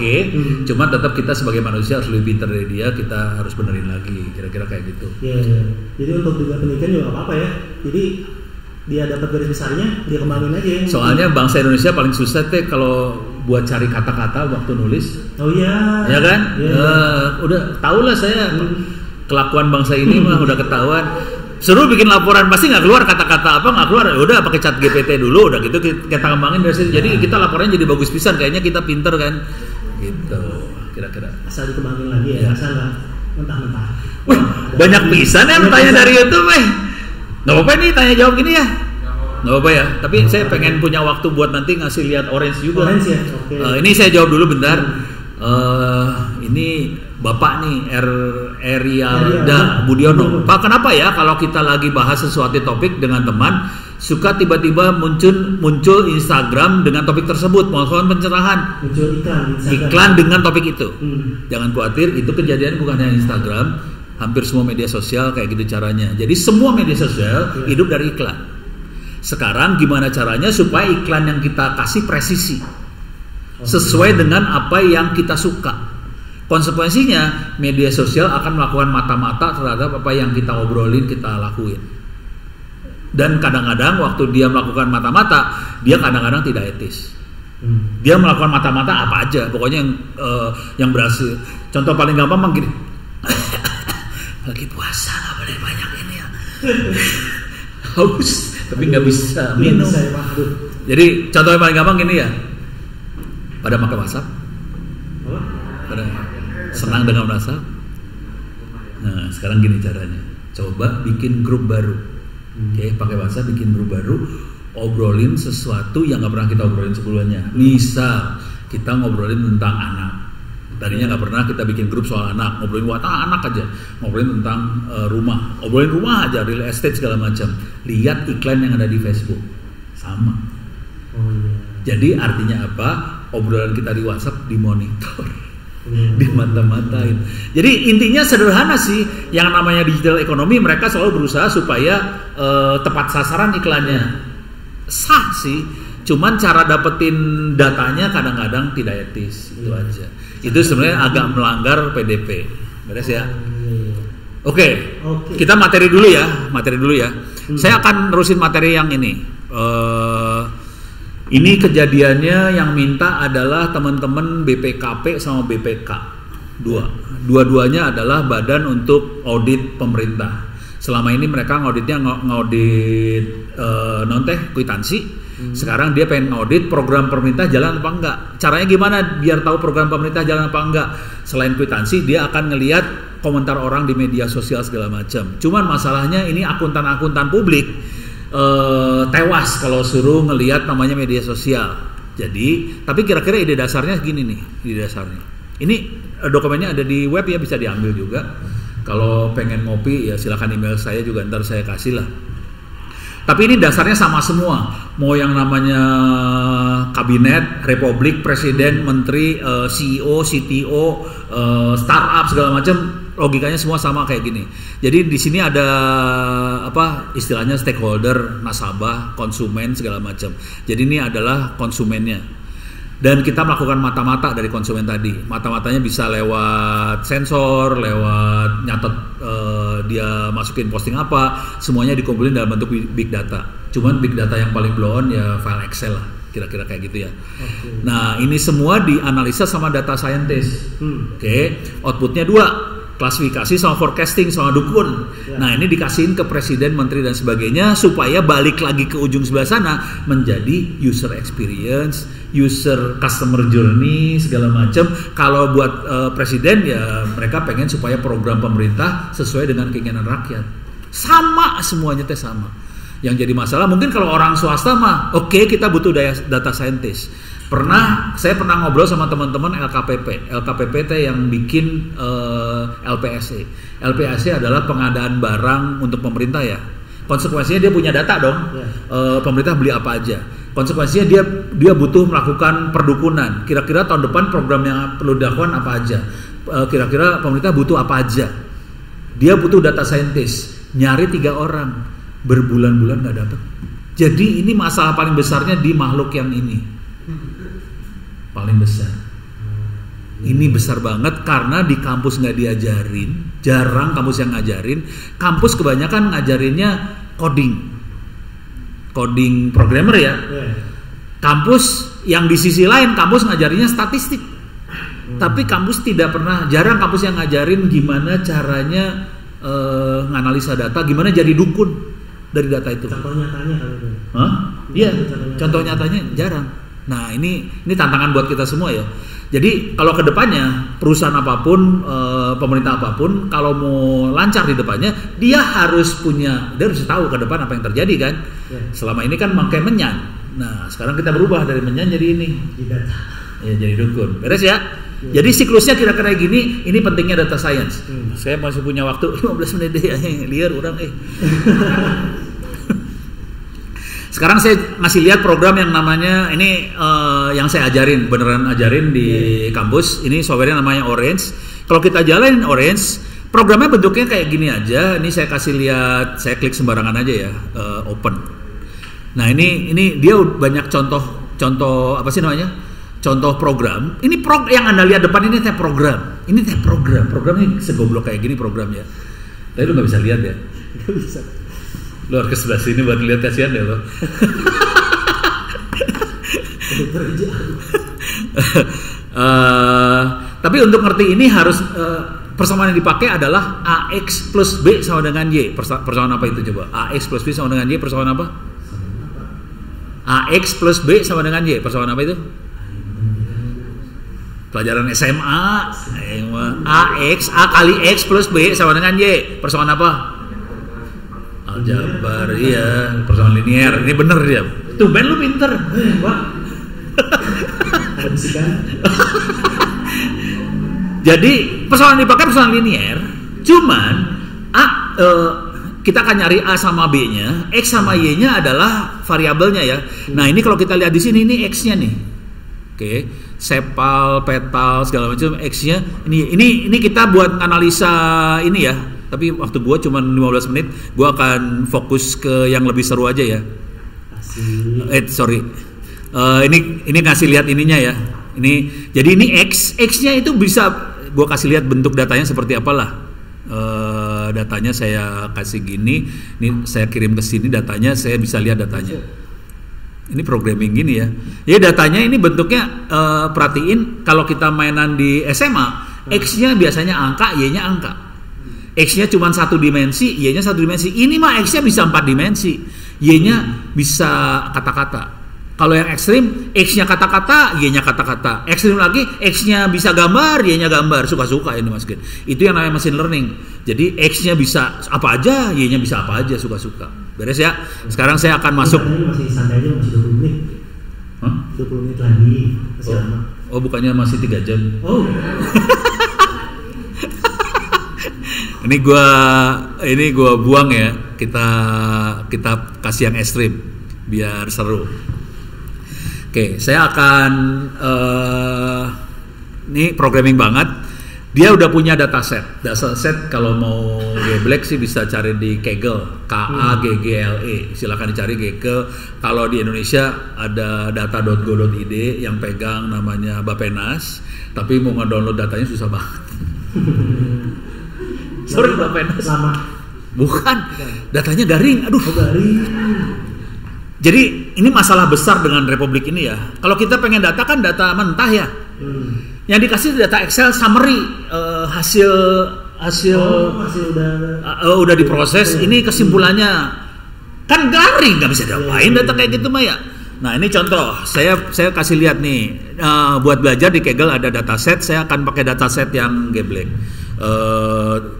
Speaker 2: cuma tetap kita sebagai manusia harus lebih pintar dari dia, kita harus benerin lagi, kira-kira kayak gitu.
Speaker 3: Iya. Jadi untuk juga penelitian juga apa-apa ya. Jadi dia dapat garis besarnya, dia kembangin aja.
Speaker 2: Soalnya bangsa Indonesia paling susah teh kalau buat cari kata-kata waktu nulis.
Speaker 3: Oh iya.
Speaker 2: Ya kan? Udah tau lah saya kelakuan bangsa ini mah udah ketahuan. Seru bikin laporan pasti nggak keluar kata-kata apa, nggak keluar, udah pakai ChatGPT dulu, udah gitu kita kembangin dari situ. Jadi kita laporannya jadi bagus pisan, kayaknya kita pinter kan, gitu kira-kira.
Speaker 3: Asal dikembangin lagi ya, asal nggak mentah-mentah.
Speaker 2: Wih, banyak pisan ya tanya dari YouTube, nggak apa-apa nih tanya jawab gini ya. Nggak apa-apa ya, tapi saya pengen punya waktu buat nanti ngasih lihat Orange juga.
Speaker 3: Orange ya, oke.
Speaker 2: Ini saya jawab dulu bentar. Ini Bapak nih Erialda Budiono. Pak, kenapa ya kalau kita lagi bahas sesuatu topik dengan teman suka tiba-tiba muncul Instagram dengan topik tersebut, mohon pencerahan.
Speaker 3: Muncul
Speaker 2: iklan dengan topik itu. Jangan khawatir, itu kejadian bukan hanya Instagram, hampir semua media sosial kayak gitu caranya. Jadi semua media sosial hidup dari iklan. Sekarang gimana caranya supaya iklan yang kita kasih presisi, sesuai dengan apa yang kita suka. Konsekuensinya media sosial akan melakukan mata-mata terhadap apa yang kita obrolin, kita lakuin. Dan kadang-kadang waktu dia melakukan mata-mata, dia kadang-kadang tidak etis. Dia melakukan mata-mata apa aja, pokoknya yang berhasil. Contoh paling gampang gini. Lagi puasa nggak boleh banyak ini ya. Haus tapi nggak bisa minum. Jadi contoh yang paling gampang gini ya. Pada pakai WhatsApp, pada senang dengan WhatsApp. Nah sekarang gini caranya, coba bikin grup baru. Pakai WhatsApp bikin grup baru, obrolin sesuatu yang nggak pernah kita obrolin sebelumnya. Misal kita ngobrolin tentang anak. Tadinya nggak pernah kita bikin grup soal anak, ngobrolin anak aja, ngobrolin tentang rumah, obrolin rumah aja, real estate segala macam. Lihat iklan yang ada di Facebook, sama. Jadi artinya apa? Obrolan kita di WhatsApp dimonitor, dimata-matain. Jadi intinya sederhana sih, yang namanya digital ekonomi mereka selalu berusaha supaya tepat sasaran iklannya. Sah sih, cuman cara dapetin datanya kadang-kadang tidak etis, itu aja. Itu sebenarnya agak melanggar PDP. Beres ya? Oke. Kita materi dulu ya. Saya akan nerusin materi yang ini. Ini kejadiannya yang minta adalah teman-teman BPKP sama BPK. Dua-duanya adalah badan untuk audit pemerintah. Selama ini mereka ngauditnya ngaudit kwitansi. Sekarang dia pengen ngaudit program pemerintah jalan apa enggak. Caranya gimana biar tahu program pemerintah jalan apa enggak? Selain kwitansi, dia akan ngelihat komentar orang di media sosial segala macam. Cuman masalahnya ini akuntan-akuntan publik tewas kalau suruh ngelihat namanya media sosial. Jadi, tapi kira-kira ide dasarnya gini nih, ide dasarnya. Ini dokumennya ada di web ya, bisa diambil juga. Kalau pengen ngopi ya silakan email saya juga, ntar saya kasih lah. Tapi ini dasarnya sama semua. Mau yang namanya kabinet, republik, presiden, menteri, CEO, CTO, startup segala macam, logikanya semua sama kayak gini. Jadi di sini ada apa istilahnya stakeholder, nasabah, konsumen segala macam. Jadi ini adalah konsumennya. Dan kita melakukan mata-mata dari konsumen tadi. Mata-matanya bisa lewat sensor, lewat nyatet dia masukin posting apa, semuanya dikumpulin dalam bentuk big data. Cuman big data yang paling blow on ya file Excel lah, kira-kira kayak gitu ya. Okay. Nah ini semua dianalisa sama data scientist. Oke, outputnya 2. Klasifikasi sama forecasting sama dukun. Nah ini dikasihin ke presiden, menteri dan sebagainya supaya balik lagi ke ujung sebelah sana menjadi user experience, user customer journey segala macam. Kalau buat presiden ya mereka pengen supaya program pemerintah sesuai dengan keinginan rakyat. Sama semuanya teh sama. Yang jadi masalah mungkin kalau orang swasta mah oke, kita butuh data scientist. Saya pernah ngobrol sama teman-teman LKPP teh yang bikin LPSE. LPSE adalah pengadaan barang untuk pemerintah ya. Konsekuensinya dia punya data dong. Pemerintah beli apa aja. Konsekuensinya dia butuh melakukan perdukunan. Kira-kira tahun depan program yang perlu dilakukan apa aja. Kira-kira pemerintah butuh apa aja. Dia butuh data scientist. Nyari 3 orang. Berbulan-bulan nggak dapet. Jadi ini masalah paling besarnya di makhluk yang ini. Paling besar. Ini besar banget karena di kampus nggak diajarin, jarang kampus yang ngajarin. Kampus kebanyakan ngajarinnya coding programmer ya. Kampus yang di sisi lain kampus ngajarinnya statistik. Tapi kampus jarang kampus yang ngajarin gimana caranya nganalisa data, gimana jadi dukun dari data itu.
Speaker 3: Contoh nyatanya kalau itu.
Speaker 2: Iya, contoh nyatanya jarang. Nah ini tantangan buat kita semua ya. Jadi kalau kedepannya perusahaan apapun, pemerintah apapun, kalau mau lancar di depannya, dia harus tahu ke depan apa yang terjadi kan. Selama ini kan pakai menyan. Nah sekarang kita berubah dari menyan jadi ini. Jadi dukun. Beres ya. Jadi siklusnya kira-kira gini. Ini pentingnya data science. Saya masih punya waktu 15 menit deh. Liar orang Sekarang saya ngasih lihat program yang namanya ini yang saya beneran ajarin di kampus. Ini softwarenya namanya Orange. Kalau kita jalanin Orange, programnya bentuknya kayak gini aja. Ini saya kasih lihat, saya klik sembarangan aja ya, open. Nah ini dia banyak contoh apa sih namanya? Contoh program. Ini yang Anda lihat depan ini teh program. Ini teh program. Programnya segoblok kayak gini programnya. Tapi lu nggak bisa lihat ya?
Speaker 3: Nggak bisa.
Speaker 2: Lu harus ke sebelah sini buat lihat kasihan deh lo. Tapi untuk ngerti ini harus persamaan yang dipakai adalah AX plus B sama dengan Y. Persamaan apa itu coba? AX plus B sama dengan Y persamaan apa? AX plus B sama dengan Y persamaan apa itu? Pelajaran SMA. AX A kali X plus B sama dengan Y persamaan apa? Aljabar, iya, persamaan linear. Ini bener dia. Tuh, Ben lu pinter. Wah. Jadi persamaan dipakai persamaan linear. Cuman kita akan nyari A sama B-nya, X sama Y-nya adalah variabelnya ya. Nah ini kalau kita lihat di sini ini X-nya nih. Oke, sepal, petal segala macam X-nya. Ini kita buat analisa ini ya. Tapi waktu gue cuma 15 menit, gue akan fokus ke yang lebih seru aja ya. Ini ngasih lihat ininya ya. Jadi ini X-nya itu bisa gue kasih lihat bentuk datanya seperti apalah. Datanya saya kasih gini, ini saya kirim ke sini datanya, saya bisa lihat datanya. Ini programming gini ya. Jadi datanya ini bentuknya perhatiin kalau kita mainan di SMA, X-nya biasanya angka, Y-nya angka. X-nya cuma 1 dimensi, Y-nya 1 dimensi. Ini mah X-nya bisa 4 dimensi, Y-nya bisa kata-kata. Kalau yang ekstrim, X-nya kata-kata, Y-nya kata-kata. Ekstrim lagi, X-nya bisa gambar, Y-nya gambar. Suka-suka ini masukin. Itu yang namanya machine learning. Jadi X-nya bisa apa aja, Y-nya bisa apa aja, suka-suka. Beres ya? Sekarang saya akan masuk.
Speaker 3: Masih santai aja, masih 20 menit. 20 menit lagi, masih lama.
Speaker 2: Oh, bukannya masih 3 jam?
Speaker 3: Oh.
Speaker 2: Ini gua buang ya. kita kasih yang ekstrim biar seru. Oke, saya akan ini programming banget. Dia udah punya dataset kalau mau geblek sih bisa cari di Kaggle, Kaggle. Silakan dicari Kaggle. Kalau di Indonesia ada data.go.id yang pegang namanya Bapenas, tapi mau nge-download datanya susah banget. Sorry Bapenas.
Speaker 3: Lama.
Speaker 2: Bukan, datanya garing. Aduh.
Speaker 3: Garing.
Speaker 2: Jadi ini masalah besar dengan Republik ini ya. Kalau kita pengen data kan data mentah ya. Yang dikasih data Excel summary hasil udah diproses. Ini kesimpulannya kan garing, nggak bisa diapain data kayak gitu mah ya. Nah ini contoh, saya kasih lihat nih buat belajar di Kaggle ada dataset. Saya akan pakai dataset yang geblek.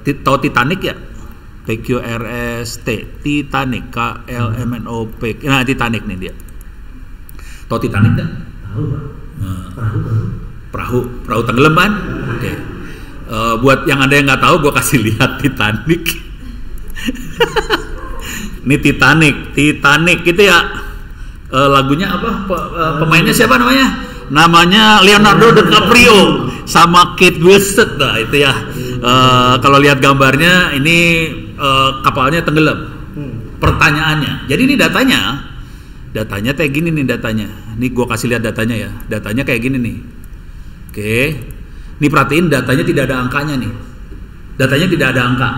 Speaker 2: Tahu Titanic ya? TQRST Titanic KLMNOP. Nah Titanic nih dia. Tahu Titanic kan?
Speaker 3: Tahu Pak.
Speaker 2: Perahu tenggelam kan? Oke. Buat yang ada yang nggak tahu, gue kasih lihat Titanic. Ini Titanic gitu ya. Lagunya apa? Pemainnya siapa namanya? Namanya Leonardo DiCaprio sama Kate Winslet. Nah itu ya. Kalau lihat gambarnya ini kapalnya tenggelam. Pertanyaannya, jadi ini datanya kayak gini nih datanya. Ini gue kasih lihat datanya ya. Datanya kayak gini nih. Oke. Ini perhatiin datanya tidak ada angkanya nih. Datanya tidak ada angka.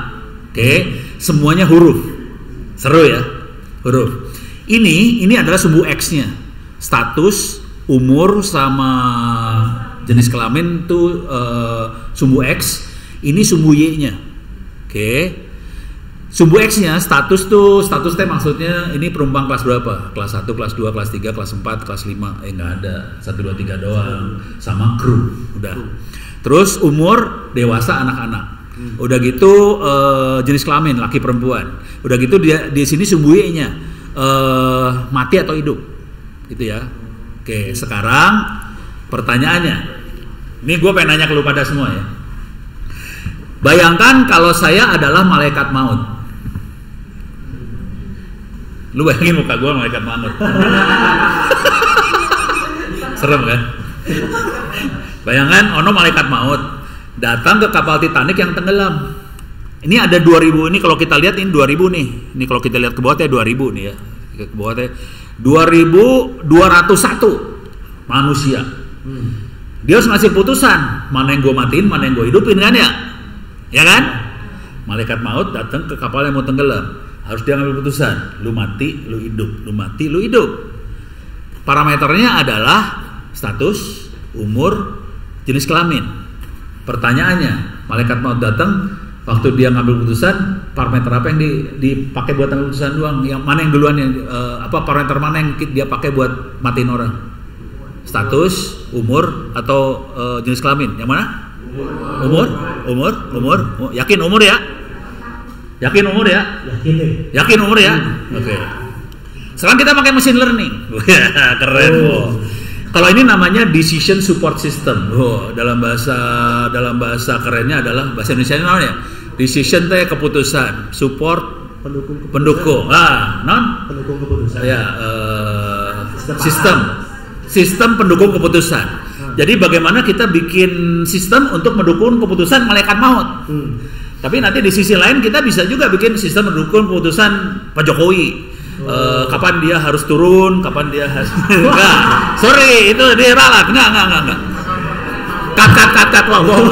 Speaker 2: Oke. Semuanya huruf. Seru ya? Huruf. Ini adalah sumbu X-nya. Status, umur sama jenis kelamin tuh sumbu X. Ini sumbu Y-nya. Oke. Sumbu X-nya status T maksudnya ini penumpang kelas berapa? Kelas 1, kelas 2, kelas 3, kelas 4, kelas 5. Enggak ada. 1 2 3 doang. Sama kru. Udah. Terus umur dewasa anak-anak. Udah gitu jenis kelamin laki perempuan. Udah gitu dia di sini sumbu Y-nya mati atau hidup. Gitu ya. Oke, sekarang pertanyaannya. Ini gue pengen nanya ke lu pada semua ya. Bayangkan kalau saya adalah malaikat maut. Lu bayangin muka gue malaikat maut. Serem kan? Bayangkan ono malaikat maut datang ke kapal Titanic yang tenggelam. Ini ada 2000, ini kalau kita lihat ini 2000 nih. Ini kalau kita lihat ke bawah teh 2000 nih ya. Ke bawah teh 2201 manusia. Dia harus ngasih putusan, mana yang gue matiin, mana yang gue hidupin kan ya? Ya kan? Malaikat maut datang ke kapal yang mau tenggelam. Harus dia ngambil putusan, lu mati, lu hidup, lu mati, lu hidup. Parameternya adalah status, umur, jenis kelamin. Pertanyaannya, malaikat maut datang, waktu dia ngambil putusan, parameter apa yang dipakai buat ngambil putusan doang? Yang mana yang duluan yang parameter mana yang dia pakai buat matiin orang? Status, umur, atau jenis kelamin? Yang mana? Umur. Yakin umur ya? Yakin umur ya? Yakin umur ya? Oke. Sekarang kita pakai machine learning. Keren. Kalau ini namanya decision support system. Dalam bahasa kerennya adalah bahasa Indonesia namanya decision teh keputusan, support pendukung. Pendukung keputusan. Ya, sistem pendukung keputusan. Jadi bagaimana kita bikin sistem untuk mendukung keputusan malaikat maut. Tapi nanti di sisi lain kita bisa juga bikin sistem mendukung keputusan Pak Jokowi. Kapan dia harus turun, kapan dia harus enggak. Sorry, itu dia ralat. Enggak. Kat. Wow.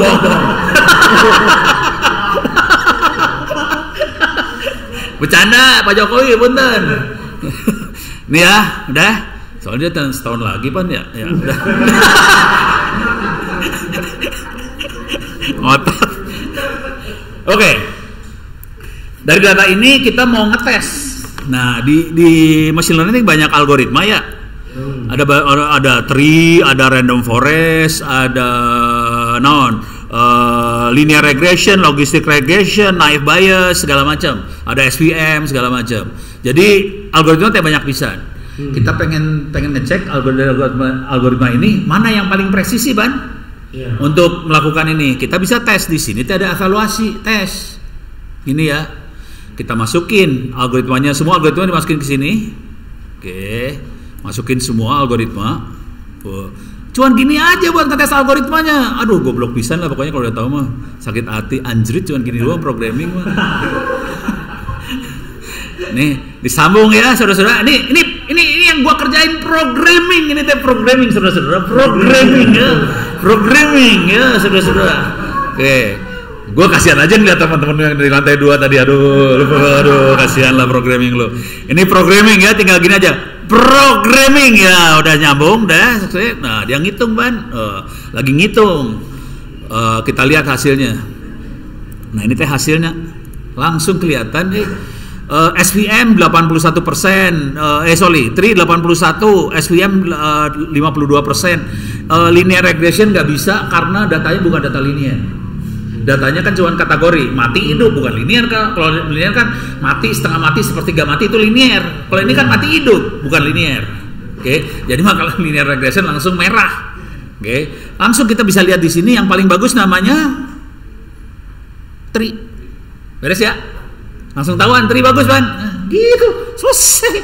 Speaker 2: Bercanda Pak Jokowi, punten. Nih ya, udah. Soalnya dia setahun lagi Pan ya udah. Ngotot. Oke. Dari data ini kita mau ngetes. Nah, di machine learning banyak algoritma ya. Ada tree, ada random forest, ada linear regression, logistic regression, naive Bayes, segala macam. Ada SVM segala macam. Jadi algoritma teh banyak pisan. Kita pengen ngecek algoritma ini mana yang paling presisi, Ban? Yeah. Untuk melakukan ini, kita bisa tes di sini. Ada evaluasi tes. Ini ya. kita masukin algoritmanya, semua algoritma dimasukin ke sini. Oke, masukin semua algoritma. Cuman gini aja buat ngetes algoritmanya. Aduh, goblok pisan lah pokoknya kalau udah tahu mah. Sakit hati, anjrit cuman gini doang programming mah. Nih, disambung ya saudara-saudara. Ini yang gua kerjain programming, ini teh programming saudara-saudara. Programming ya saudara-saudara. Oke. Gua kasihan aja ngeliat teman-teman yang dari lantai 2 tadi. Aduh, kasihan lah programming lo. Ini programming ya, tinggal gini aja. Programming ya, udah nyambung dah. Nah, dia ngitung ban. Lagi ngitung. Kita lihat hasilnya. Nah, ini teh hasilnya. Langsung kelihatan nih. SVM 81%, TRI 81, SVM 52%. Linear regression nggak bisa karena datanya bukan data linear. Datanya kan cuma kategori mati hidup, bukan linear. Kalau linear kan mati, setengah mati, sepertiga mati itu linear. Kalau ini kan mati hidup, bukan linear. Oke, jadi maka linear regression langsung merah. Oke, langsung kita bisa lihat di sini yang paling bagus namanya TRI. Beres ya? Langsung tahuan TRI bagus ban. Gitu, selesai.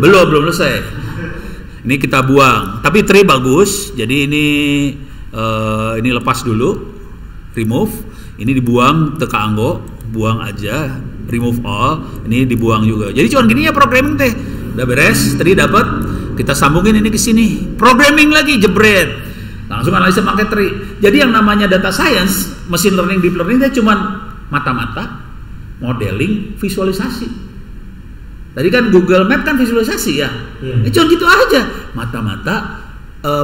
Speaker 2: Belum selesai. Ini kita buang. Tapi TRI bagus. Jadi ini lepas dulu, remove. Ini dibuang teka anggo, buang aja, remove all. Ini dibuang juga. Jadi cuma gini ya programming teh. Udah beres, TRI dapat. Kita sambungin ini ke sini. Programming lagi jebret. Langsung analisa pakai TRI. Jadi yang namanya data science, machine learning, deep learning teh cuma mata-mata, modeling, visualisasi. Tadi kan Google Map kan visualisasi ya. Cuma gitu aja. Mata-mata,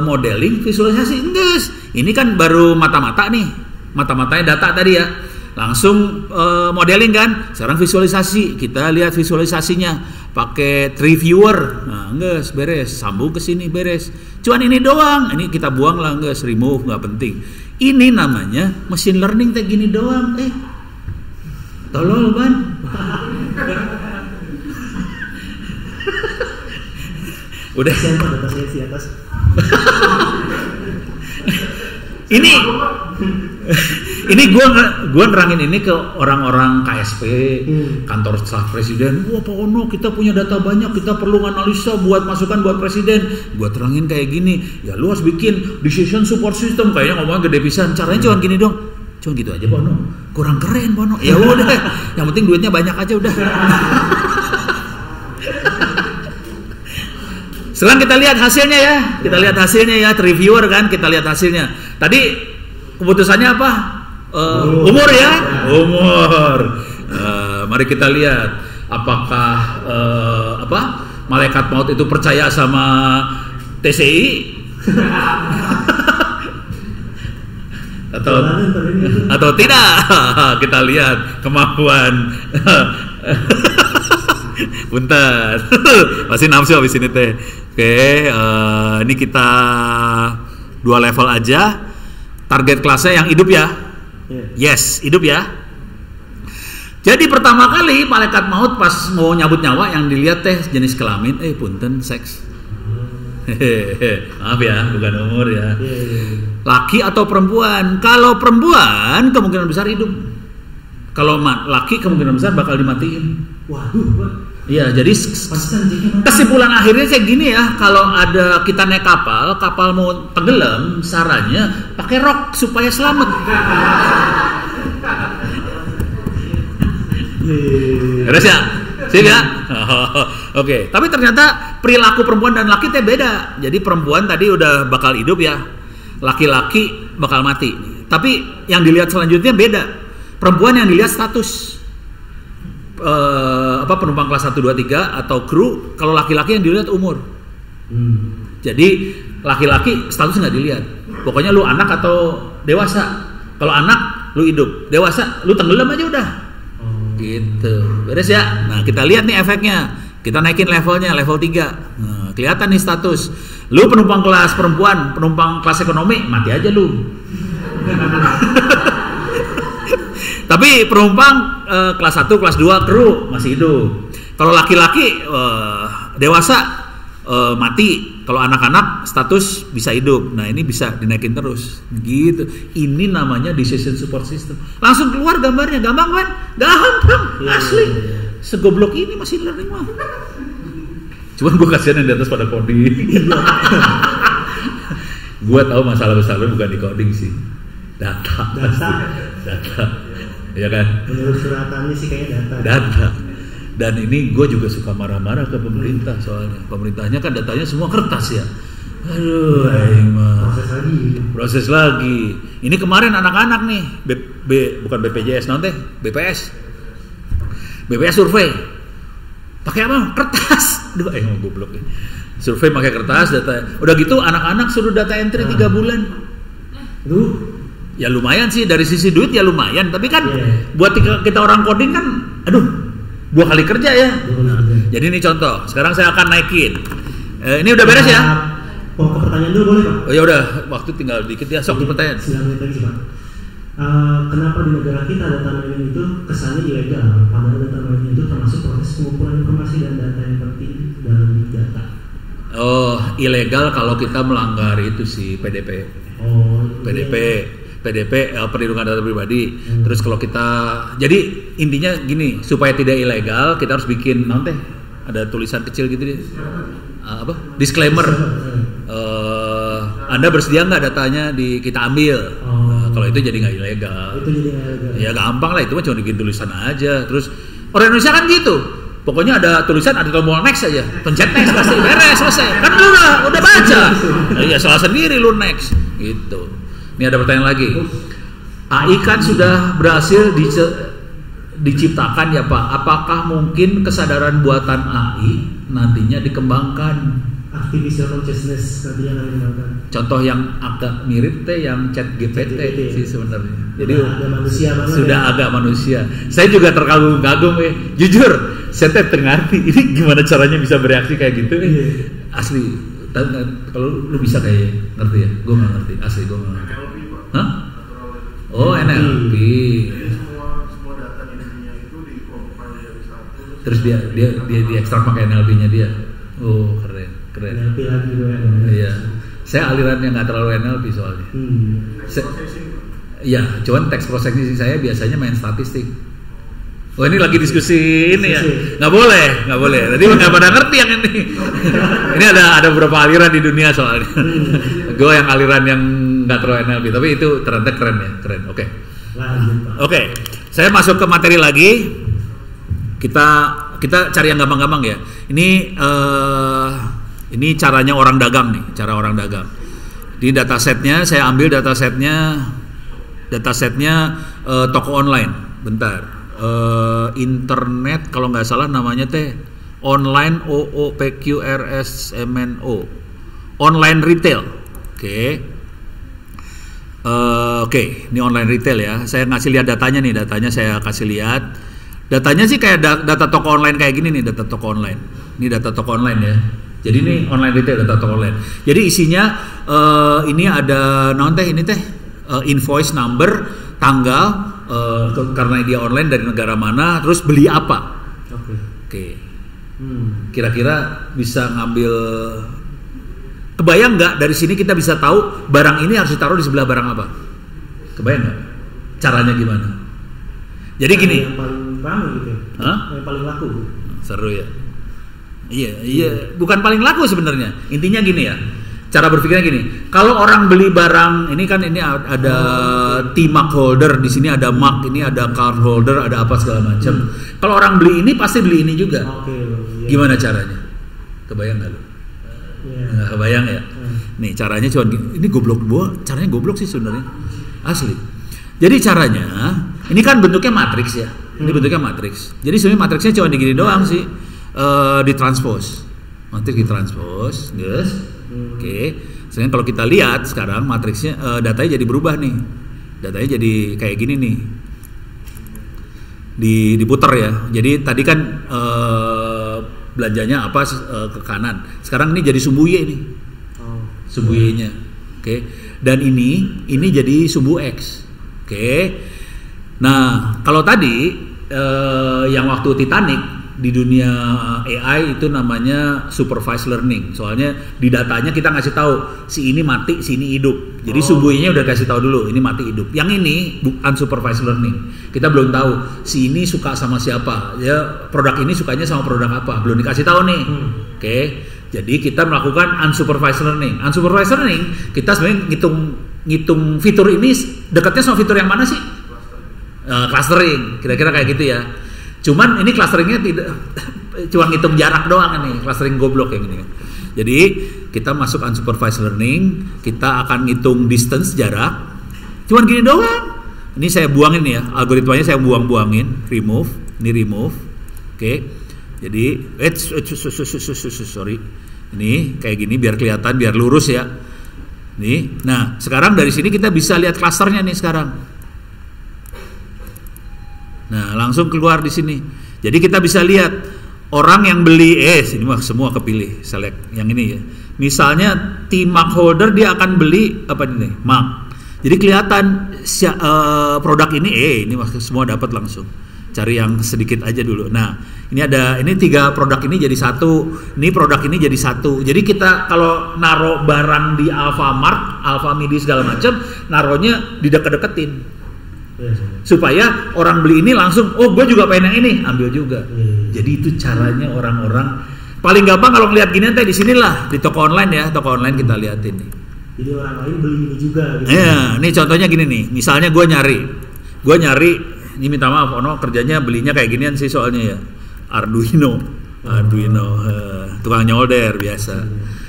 Speaker 2: modeling, visualisasi. Enggak. Ini kan baru mata-mata nih. Mata-matanya data tadi ya. Langsung modeling kan. Sekarang visualisasi. Kita lihat visualisasinya pakai tree viewer. Nah, enggak beres. Sambung ke sini beres. Cuman ini doang. Ini kita buang lah, enggak remove, enggak penting. Ini namanya machine learning kayak gini doang. Tolol ban. Udah
Speaker 3: siapa data saya di atas.
Speaker 2: Ini gua nerangin ini ke orang-orang KSP, kantor staf presiden. Wah Pak Ono, kita punya data banyak, kita perlu analisa buat masukan buat presiden. Gua terangin kayak gini, ya lu harus bikin decision support system. Kayaknya ngomongnya gede pisan. Caranya cuma gini dong. Cuma gitu aja Bono. Kurang keren Bono. Ya udah, yang penting duitnya banyak aja udah. Sekarang kita lihat hasilnya ya. Kita lihat hasilnya ya, reviewer kan, kita lihat hasilnya. Tadi keputusannya apa? Umur ya? Umur. Mari kita lihat apakah malaikat maut itu percaya sama TCI? atau tidak. Kita lihat kemampuan. Bentar. Masih nafsu habis ini teh. Oke, ini kita 2 level aja. Target kelasnya yang hidup ya. Yes, hidup ya. Jadi pertama kali malaikat maut pas mau nyabut nyawa yang dilihat teh jenis kelamin, punten seks. Maaf ya, bukan umur ya. Laki atau perempuan? Kalau perempuan kemungkinan besar hidup. Kalau laki kemungkinan besar bakal dimatiin.
Speaker 3: Waduh.
Speaker 2: Iya, jadi kesimpulan akhirnya kayak gini ya. Kalau ada kita naik kapal mau tenggelam, sarannya pakai rok supaya selamat. Beres ya? Sip ya? Oke. Tapi ternyata perilaku perempuan dan laki teh beda. Jadi perempuan tadi udah bakal hidup ya. Laki-laki bakal mati. Tapi yang dilihat selanjutnya beda. Perempuan yang dilihat status. Penumpang kelas 1, 2, 3 atau kru. Kalau laki-laki yang dilihat umur. Jadi laki-laki status nggak dilihat. Pokoknya lu anak atau dewasa. Kalau anak lu hidup, dewasa lu tenggelam aja udah. Gitu. Beres ya? Nah, kita lihat nih efeknya. Kita naikin levelnya, level 3. Nah, kelihatan nih status. Lu penumpang kelas perempuan, penumpang kelas ekonomi, mati aja lu. Tapi penumpang kelas 1, kelas 2 kru masih hidup. Kalau laki-laki dewasa mati, Kalau anak-anak status bisa hidup, nah ini bisa dinaikin terus, gitu. Ini namanya decision support system. Langsung keluar gambarnya, gampang kan? Gampang, asli. Segoblok ini machine learning mah. Cuman gue kasihan yang di atas pada coding. Gue tahu masalah besarnya bukan di coding sih, data. Ya kan?
Speaker 3: Menurut suratannya sih kayaknya
Speaker 2: data. Dan ini gue juga suka marah-marah ke pemerintah soalnya. Pemerintahnya kan datanya semua kertas ya. Aduh, proses lagi. Ini kemarin anak-anak nih, bukan BPJS nanti, BPS survei. Pakai apa? Kertas. Aduh, mau goblok ya. Survei pakai kertas, data. Udah gitu anak-anak suruh data entry 3 bulan. Ya lumayan sih dari sisi duit ya lumayan, tapi kan buat kita orang coding kan, aduh. 2 kali kerja ya. Jadi ini contoh. Sekarang saya akan naikin. Ini udah beres ya?
Speaker 3: Mau ke pertanyaan dulu boleh Pak?
Speaker 2: Oh ya udah, waktu tinggal dikit ya. Sok pertanyaan.
Speaker 3: 9 menit lagi Pak. Kenapa di negara kita data mining itu kesannya ilegal? Padahal data mining itu termasuk proses pengumpulan informasi dan data yang penting dalam big data.
Speaker 2: Oh, ilegal kalau kita melanggar itu sih PDP. PDP perlindungan data pribadi. Terus kalau kita, jadi intinya gini, supaya tidak ilegal kita harus bikin nanti ada tulisan kecil gitu deh. Disclaimer. Anda bersedia nggak datanya kita ambil? Kalau itu jadi nggak ilegal. Ya gampang lah, itu mah cuma bikin tulisan aja. Terus orang Indonesia kan gitu. Pokoknya ada tulisan, ada tombol next aja, pencet next pasti beres selesai. Kan lu udah baca. Ya salah sendiri lu next gitu. Ini ada pertanyaan lagi. AI kan sudah berhasil diciptakan ya Pak. Apakah mungkin kesadaran buatan AI nantinya dikembangkan?
Speaker 3: Artificial consciousness nantinya akan dikembangkan.
Speaker 2: Contoh yang agak mirip yang ChatGPT sih sebenarnya. Jadi
Speaker 3: sudah
Speaker 2: agak manusia. Saya juga terkagum-kagum Jujur, saya ngerti ini gimana caranya bisa bereaksi kayak gitu Asli. Kalau lu bisa kayak ngerti ya? Gue nggak ngerti. Asli gue nggak ngerti. Hah? Oh NLP.
Speaker 4: Semua data di dunia itu dikompil dari satu.
Speaker 2: Terus dia ekstrak pakai NLP-nya dia. Oh keren.
Speaker 3: NLP lagi gue.
Speaker 2: Iya. Saya alirannya nggak terlalu NLP soalnya. Iya, cuman text processing saya biasanya main statistik. Oh ini lagi diskusi ini ya, nggak boleh. Tadi nggak pada ngerti yang ini. Ini ada beberapa aliran di dunia soalnya. Gue yang aliran yang nggak terlalu NLP, tapi itu ternyata keren ya, keren. Oke. Saya masuk ke materi lagi. Kita cari yang gampang-gampang ya. Ini caranya orang dagang nih, cara orang dagang. Di datasetnya saya ambil datasetnya toko online. Bentar. Internet kalau nggak salah namanya online OOPQRSMNO online retail. Oke, ini online retail ya. Saya ngasih lihat datanya saya kasih lihat. Datanya sih kayak data toko online kayak gini nih, data toko online. Ini data toko online ya. Jadi ini online retail, data toko online. Jadi isinya ini ada invoice number, tanggal, karena dia online dari negara mana, terus beli apa. Oke. Kira-kira bisa ngambil. Kebayang nggak dari sini kita bisa tahu barang ini harus ditaruh di sebelah barang apa? Kebayang nggak? Caranya gimana? Jadi gini.
Speaker 3: Yang paling ramai gitu. Yang paling laku.
Speaker 2: Seru ya. Iya. Bukan paling laku sebenarnya. Intinya gini ya. Cara berpikirnya gini, kalau orang beli barang, ini kan ini ada T-mark holder, di sini ada mark, ini ada card holder, ada apa segala macam. Kalau orang beli ini pasti beli ini juga. Gimana caranya? Kebayang nggak lu? Nggak kebayang ya? Nih caranya cuma ini caranya goblok sih sebenarnya, asli. Jadi caranya, ini kan bentuknya matriks ya, ini bentuknya matriks. Jadi sebenarnya matriksnya cuma digini doang sih, ditranspose, matriks ditranspose, guys. Oke, sekarang kalau kita lihat sekarang matriksnya datanya jadi berubah nih, datanya jadi kayak gini nih, diputer ya. Jadi tadi kan belanjanya apa ke kanan, sekarang ini jadi sumbu Y nih, sumbu Y-nya. Oke, dan ini jadi sumbu X. Oke, nah kalau tadi yang waktu Titanic di dunia AI itu namanya supervised learning. Soalnya di datanya kita ngasih tahu si ini mati, si ini hidup. Jadi subuhnya udah kasih tahu dulu ini mati hidup. Yang ini unsupervised learning. Kita belum tahu si ini suka sama siapa. Ya produk ini sukanya sama produk apa. Belum dikasih tahu nih. Oke. Jadi kita melakukan unsupervised learning. Unsupervised learning kita sebenarnya ngitung fitur ini dekatnya sama fitur yang mana sih? Clustering. Kira-kira kayak gitu ya. Cuman ini clusteringnya tidak cuma ngitung jarak doang ini, clustering goblok yang ini. Jadi kita masuk unsupervised learning, kita akan ngitung distance jarak. Cuman gini doang. Ini saya buangin ya, algoritmanya saya buangin, remove, ini remove. Oke. Jadi sorry. Ini kayak gini biar kelihatan, biar lurus ya. Nih. Nah, sekarang dari sini kita bisa lihat clusternya nih sekarang. Nah, langsung keluar di sini. Jadi kita bisa lihat orang yang beli sini mah semua kepilih, select yang ini ya. Misalnya T-Mark holder dia akan beli apa ini? Mark. Jadi kelihatan produk ini ini semua dapat langsung. Cari yang sedikit aja dulu. Nah, ini 3 produk ini jadi satu, ini produk ini jadi satu. Jadi kita kalau naruh barang di Alfamart, Alfamidi segala macam, naruhnya dideket-deketin. Supaya orang beli ini langsung, gue juga pengen yang ini, ambil juga. Jadi itu caranya orang-orang paling gampang kalau ngeliat gini di sinilah di toko online ya, toko online kita liatin nih.
Speaker 3: Jadi orang lain beli ini juga. Gitu.
Speaker 2: Iya, nih contohnya gini nih, misalnya gue nyari, ini minta maaf, Ono kerjanya belinya kayak ginian sih soalnya ya, Arduino, tukang nyolder biasa,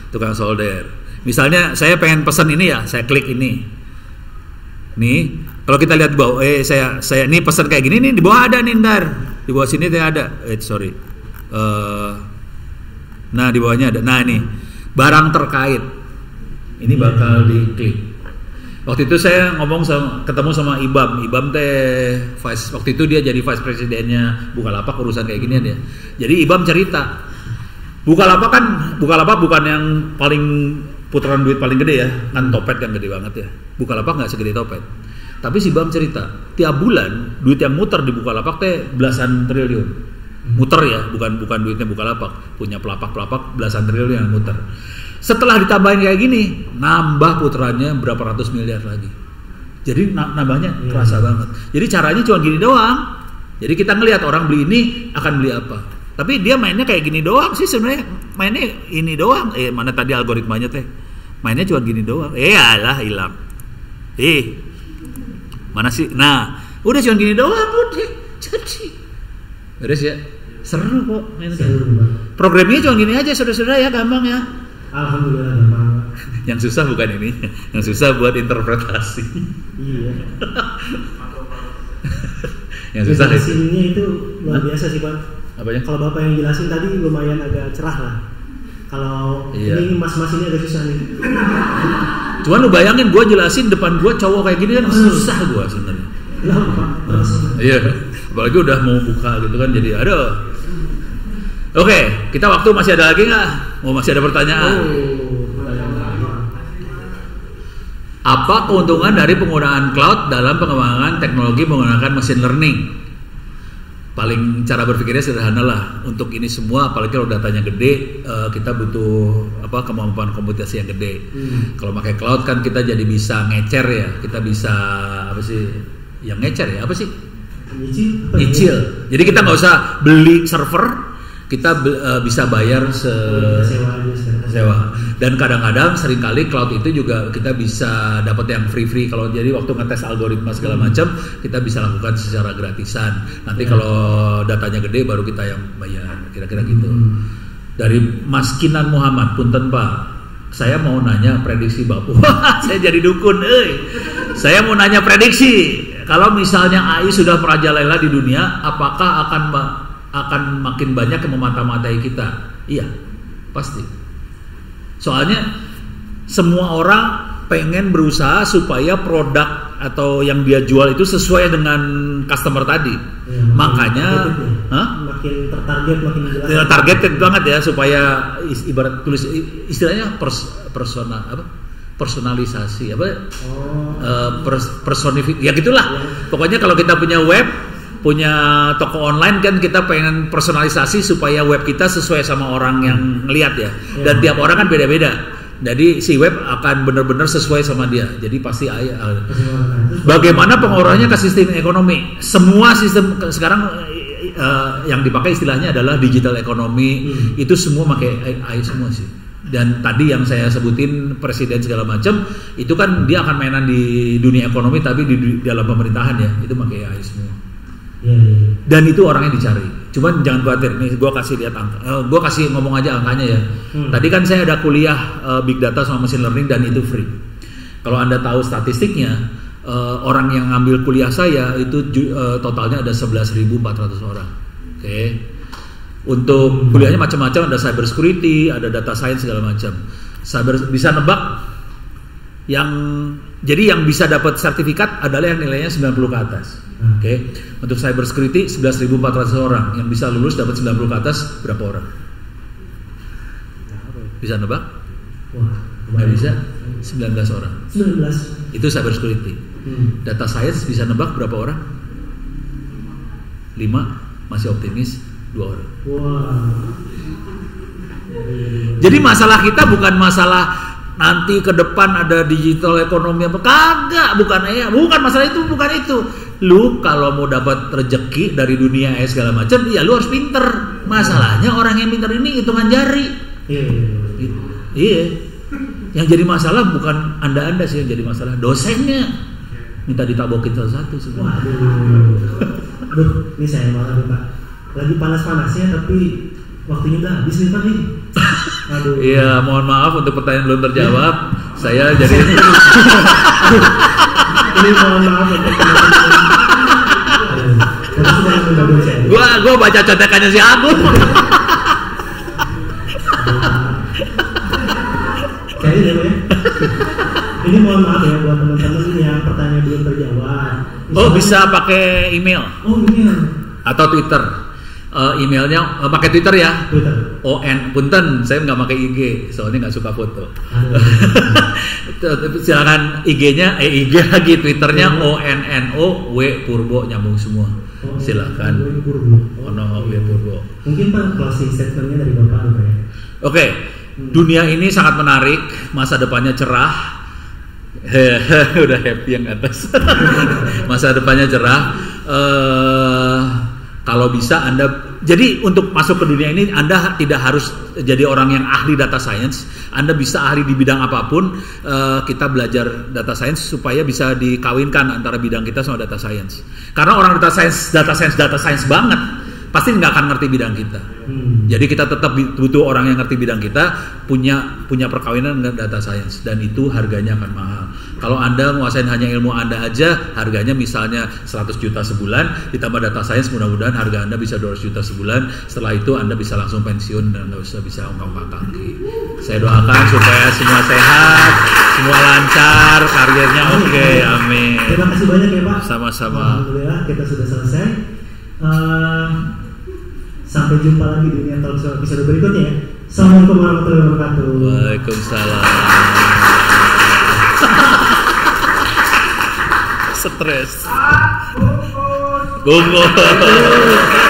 Speaker 2: tukang solder. Misalnya saya pengen pesan ini ya, saya klik ini. Nih, kalau kita lihat di bawah, saya ini pesan kayak gini nih, di bawah ada nih ntar, di bawah sini ada, sorry, nah di bawahnya ada, nah ini barang terkait, ini bakal diklik. Waktu itu saya ketemu sama Ibam teh, waktu itu dia jadi vice presidennya Bukalapak urusan kayak ginian ya. Jadi Ibam cerita, Bukalapak bukan yang paling putaran duit paling gede ya, kan Topet kan gede banget ya. Bukalapak nggak segede Topet. Tapi si Bam cerita, tiap bulan duit yang muter di Bukalapak teh belasan triliun. Muter ya, bukan duitnya Bukalapak, punya pelapak belasan triliun yang muter. Setelah ditambahin kayak gini, nambah puterannya berapa ratus miliar lagi. Jadi nambahnya kerasa banget. Jadi caranya cuma gini doang. Jadi kita ngelihat orang beli ini akan beli apa. Tapi dia mainnya kayak gini doang sih sebenarnya, mainnya ini doang. Mana tadi algoritmanya teh? Mainnya cuma gini doang. Alah hilang. Mana sih? Nah, udah cuma gini doang udah. Jadi beres ya. Seru kok main programnya cuma gini aja saudara-saudara ya, gampang ya.
Speaker 3: Alhamdulillah gampang.
Speaker 2: Yang susah bukan ini, yang susah buat interpretasi.
Speaker 3: Iya.
Speaker 2: Yang susah
Speaker 3: sininya itu luar biasa sih Pak.
Speaker 2: Apanya?
Speaker 3: Kalau Bapak yang jelasin tadi lumayan agak cerah lah. Kalau ini mas-mas ini agak susah nih.
Speaker 2: Cuman lu bayangin gue jelasin depan gue cowok kayak gini kan susah gue sebenarnya. Iya, apalagi udah mau buka gitu kan, jadi aduh. Oke, kita waktu masih ada lagi nggak? Masih ada pertanyaan? Apa keuntungan dari penggunaan cloud dalam pengembangan teknologi menggunakan machine learning? Paling cara berpikirnya sederhana lah. Untuk ini semua, apalagi kalau datanya gede, kita butuh kemampuan komputasi yang gede. Kalau pakai cloud kan kita jadi bisa ngecer ya, kita bisa yang ngecer ya apa sih? Nyicil. Jadi kita nggak usah beli server, kita bisa bayar sewa. Dan kadang-kadang seringkali cloud itu juga kita bisa dapat yang free. Kalau jadi waktu ngetes algoritma segala macam, kita bisa lakukan secara gratisan. Nanti kalau datanya gede baru kita yang bayar, kira-kira gitu. Dari Mas Kinan Muhammad, punten Pak, saya mau nanya prediksi Bapak. Saya jadi dukun, Saya mau nanya prediksi. Kalau misalnya AI sudah merajalela di dunia, apakah akan makin banyak yang memata-matai kita? Iya, pasti. Soalnya semua orang pengen berusaha supaya produk atau yang dia jual itu sesuai dengan customer tadi. Ya, makanya
Speaker 3: makin tertarget, makin jelas.
Speaker 2: Targeted banget ya, supaya ibarat tulis istilahnya personalisasi personifikasi ya gitulah. Pokoknya kalau kita punya web punya toko online kan kita pengen personalisasi supaya web kita sesuai sama orang yang ngelihat ya. Dan tiap orang kan beda-beda. Jadi si web akan benar-benar sesuai sama dia. Jadi pasti bagaimana pengaruhnya ke sistem ekonomi? Semua sistem sekarang yang dipakai istilahnya adalah digital ekonomi. Itu semua pakai AI semua sih. Dan tadi yang saya sebutin presiden segala macam itu kan dia akan mainan di dunia ekonomi tapi di dalam pemerintahan ya. Itu pakai AI semua. Dan itu orangnya dicari. Cuman jangan khawatir, nih gue kasih lihat angka, gue kasih ngomong aja angkanya ya. Tadi kan saya ada kuliah big data sama machine learning dan itu free. Kalau Anda tahu statistiknya, orang yang ngambil kuliah saya itu totalnya ada 11.400 orang. Oke. Untuk kuliahnya macam-macam, ada cyber security, ada data science segala macam. Cyber bisa nebak jadi yang bisa dapat sertifikat adalah yang nilainya 90 ke atas. Oke. Untuk cyber security 11.400 orang yang bisa lulus dapat 90 ke atas berapa orang? Bisa nebak? Nggak bisa? 19 orang.
Speaker 3: 19.
Speaker 2: Itu cyber security. Data science bisa nebak berapa orang? 5, masih optimis 2 orang. Jadi masalah kita bukan masalah nanti ke depan ada digital ekonomi apa kagak, bukan masalah itu, bukan itu. Lu kalau mau dapat rezeki dari dunia segala macam, ya lu harus pinter. Masalahnya orang yang pinter ini hitungan jari. Iya. Yang jadi masalah bukan anda sih yang jadi masalah, dosennya minta ditabokin satu-satu semua.
Speaker 3: Aduh, ini saya malah nih Pak. Lagi panas-panasnya tapi waktunya udah habis nih Pak nih. Aduh.
Speaker 2: Iya, mohon maaf untuk pertanyaan belum terjawab. Saya jadi
Speaker 3: ini mohon maaf untuk
Speaker 2: Gua baca contekannya si Agung.
Speaker 3: Kayaknya ya. Ini mohon maaf ya buat teman-teman yang pertanyaan belum terjawab.
Speaker 2: Bisa pakai email.
Speaker 3: Email.
Speaker 2: Atau Twitter. Emailnya pakai Twitter ya.
Speaker 3: Twitter.
Speaker 2: Punten, saya nggak pakai IG, soalnya nggak suka foto. Silakan IG-nya, IG lagi Twitternya ONNO W Purbo nyambung semua. Silakan. Ono W Purbo.
Speaker 3: Mungkin Pak closing statementnya dari Bapak apa ya?
Speaker 2: Oke. Dunia ini sangat menarik, masa depannya cerah. Udah happy yang atas. Masa depannya cerah. Kalau bisa Anda, jadi untuk masuk ke dunia ini Anda tidak harus jadi orang yang ahli data science. Anda bisa ahli di bidang apapun. Kita belajar data science supaya bisa dikawinkan antara bidang kita sama data science. Karena orang data science banget, pasti nggak akan ngerti bidang kita. Jadi kita tetap butuh orang yang ngerti bidang kita, punya perkawinan dengan data science, dan itu harganya akan mahal. Kalau Anda menguasain hanya ilmu Anda aja, harganya misalnya 100 juta sebulan, ditambah data science, mudah-mudahan harga Anda bisa 200 juta sebulan. Setelah itu Anda bisa langsung pensiun dan nggak usah bisa ongkang kaki. Saya doakan supaya semua sehat, semua lancar, karirnya oke, amin.
Speaker 3: Terima kasih banyak ya Pak.
Speaker 2: Sama-sama.
Speaker 3: Alhamdulillah kita sudah selesai. Sampai jumpa lagi di Dunia Talkshow episode berikutnya ya. Assalamualaikum warahmatullahi wabarakatuh.
Speaker 2: Waalaikumsalam. Stres. Bungkus.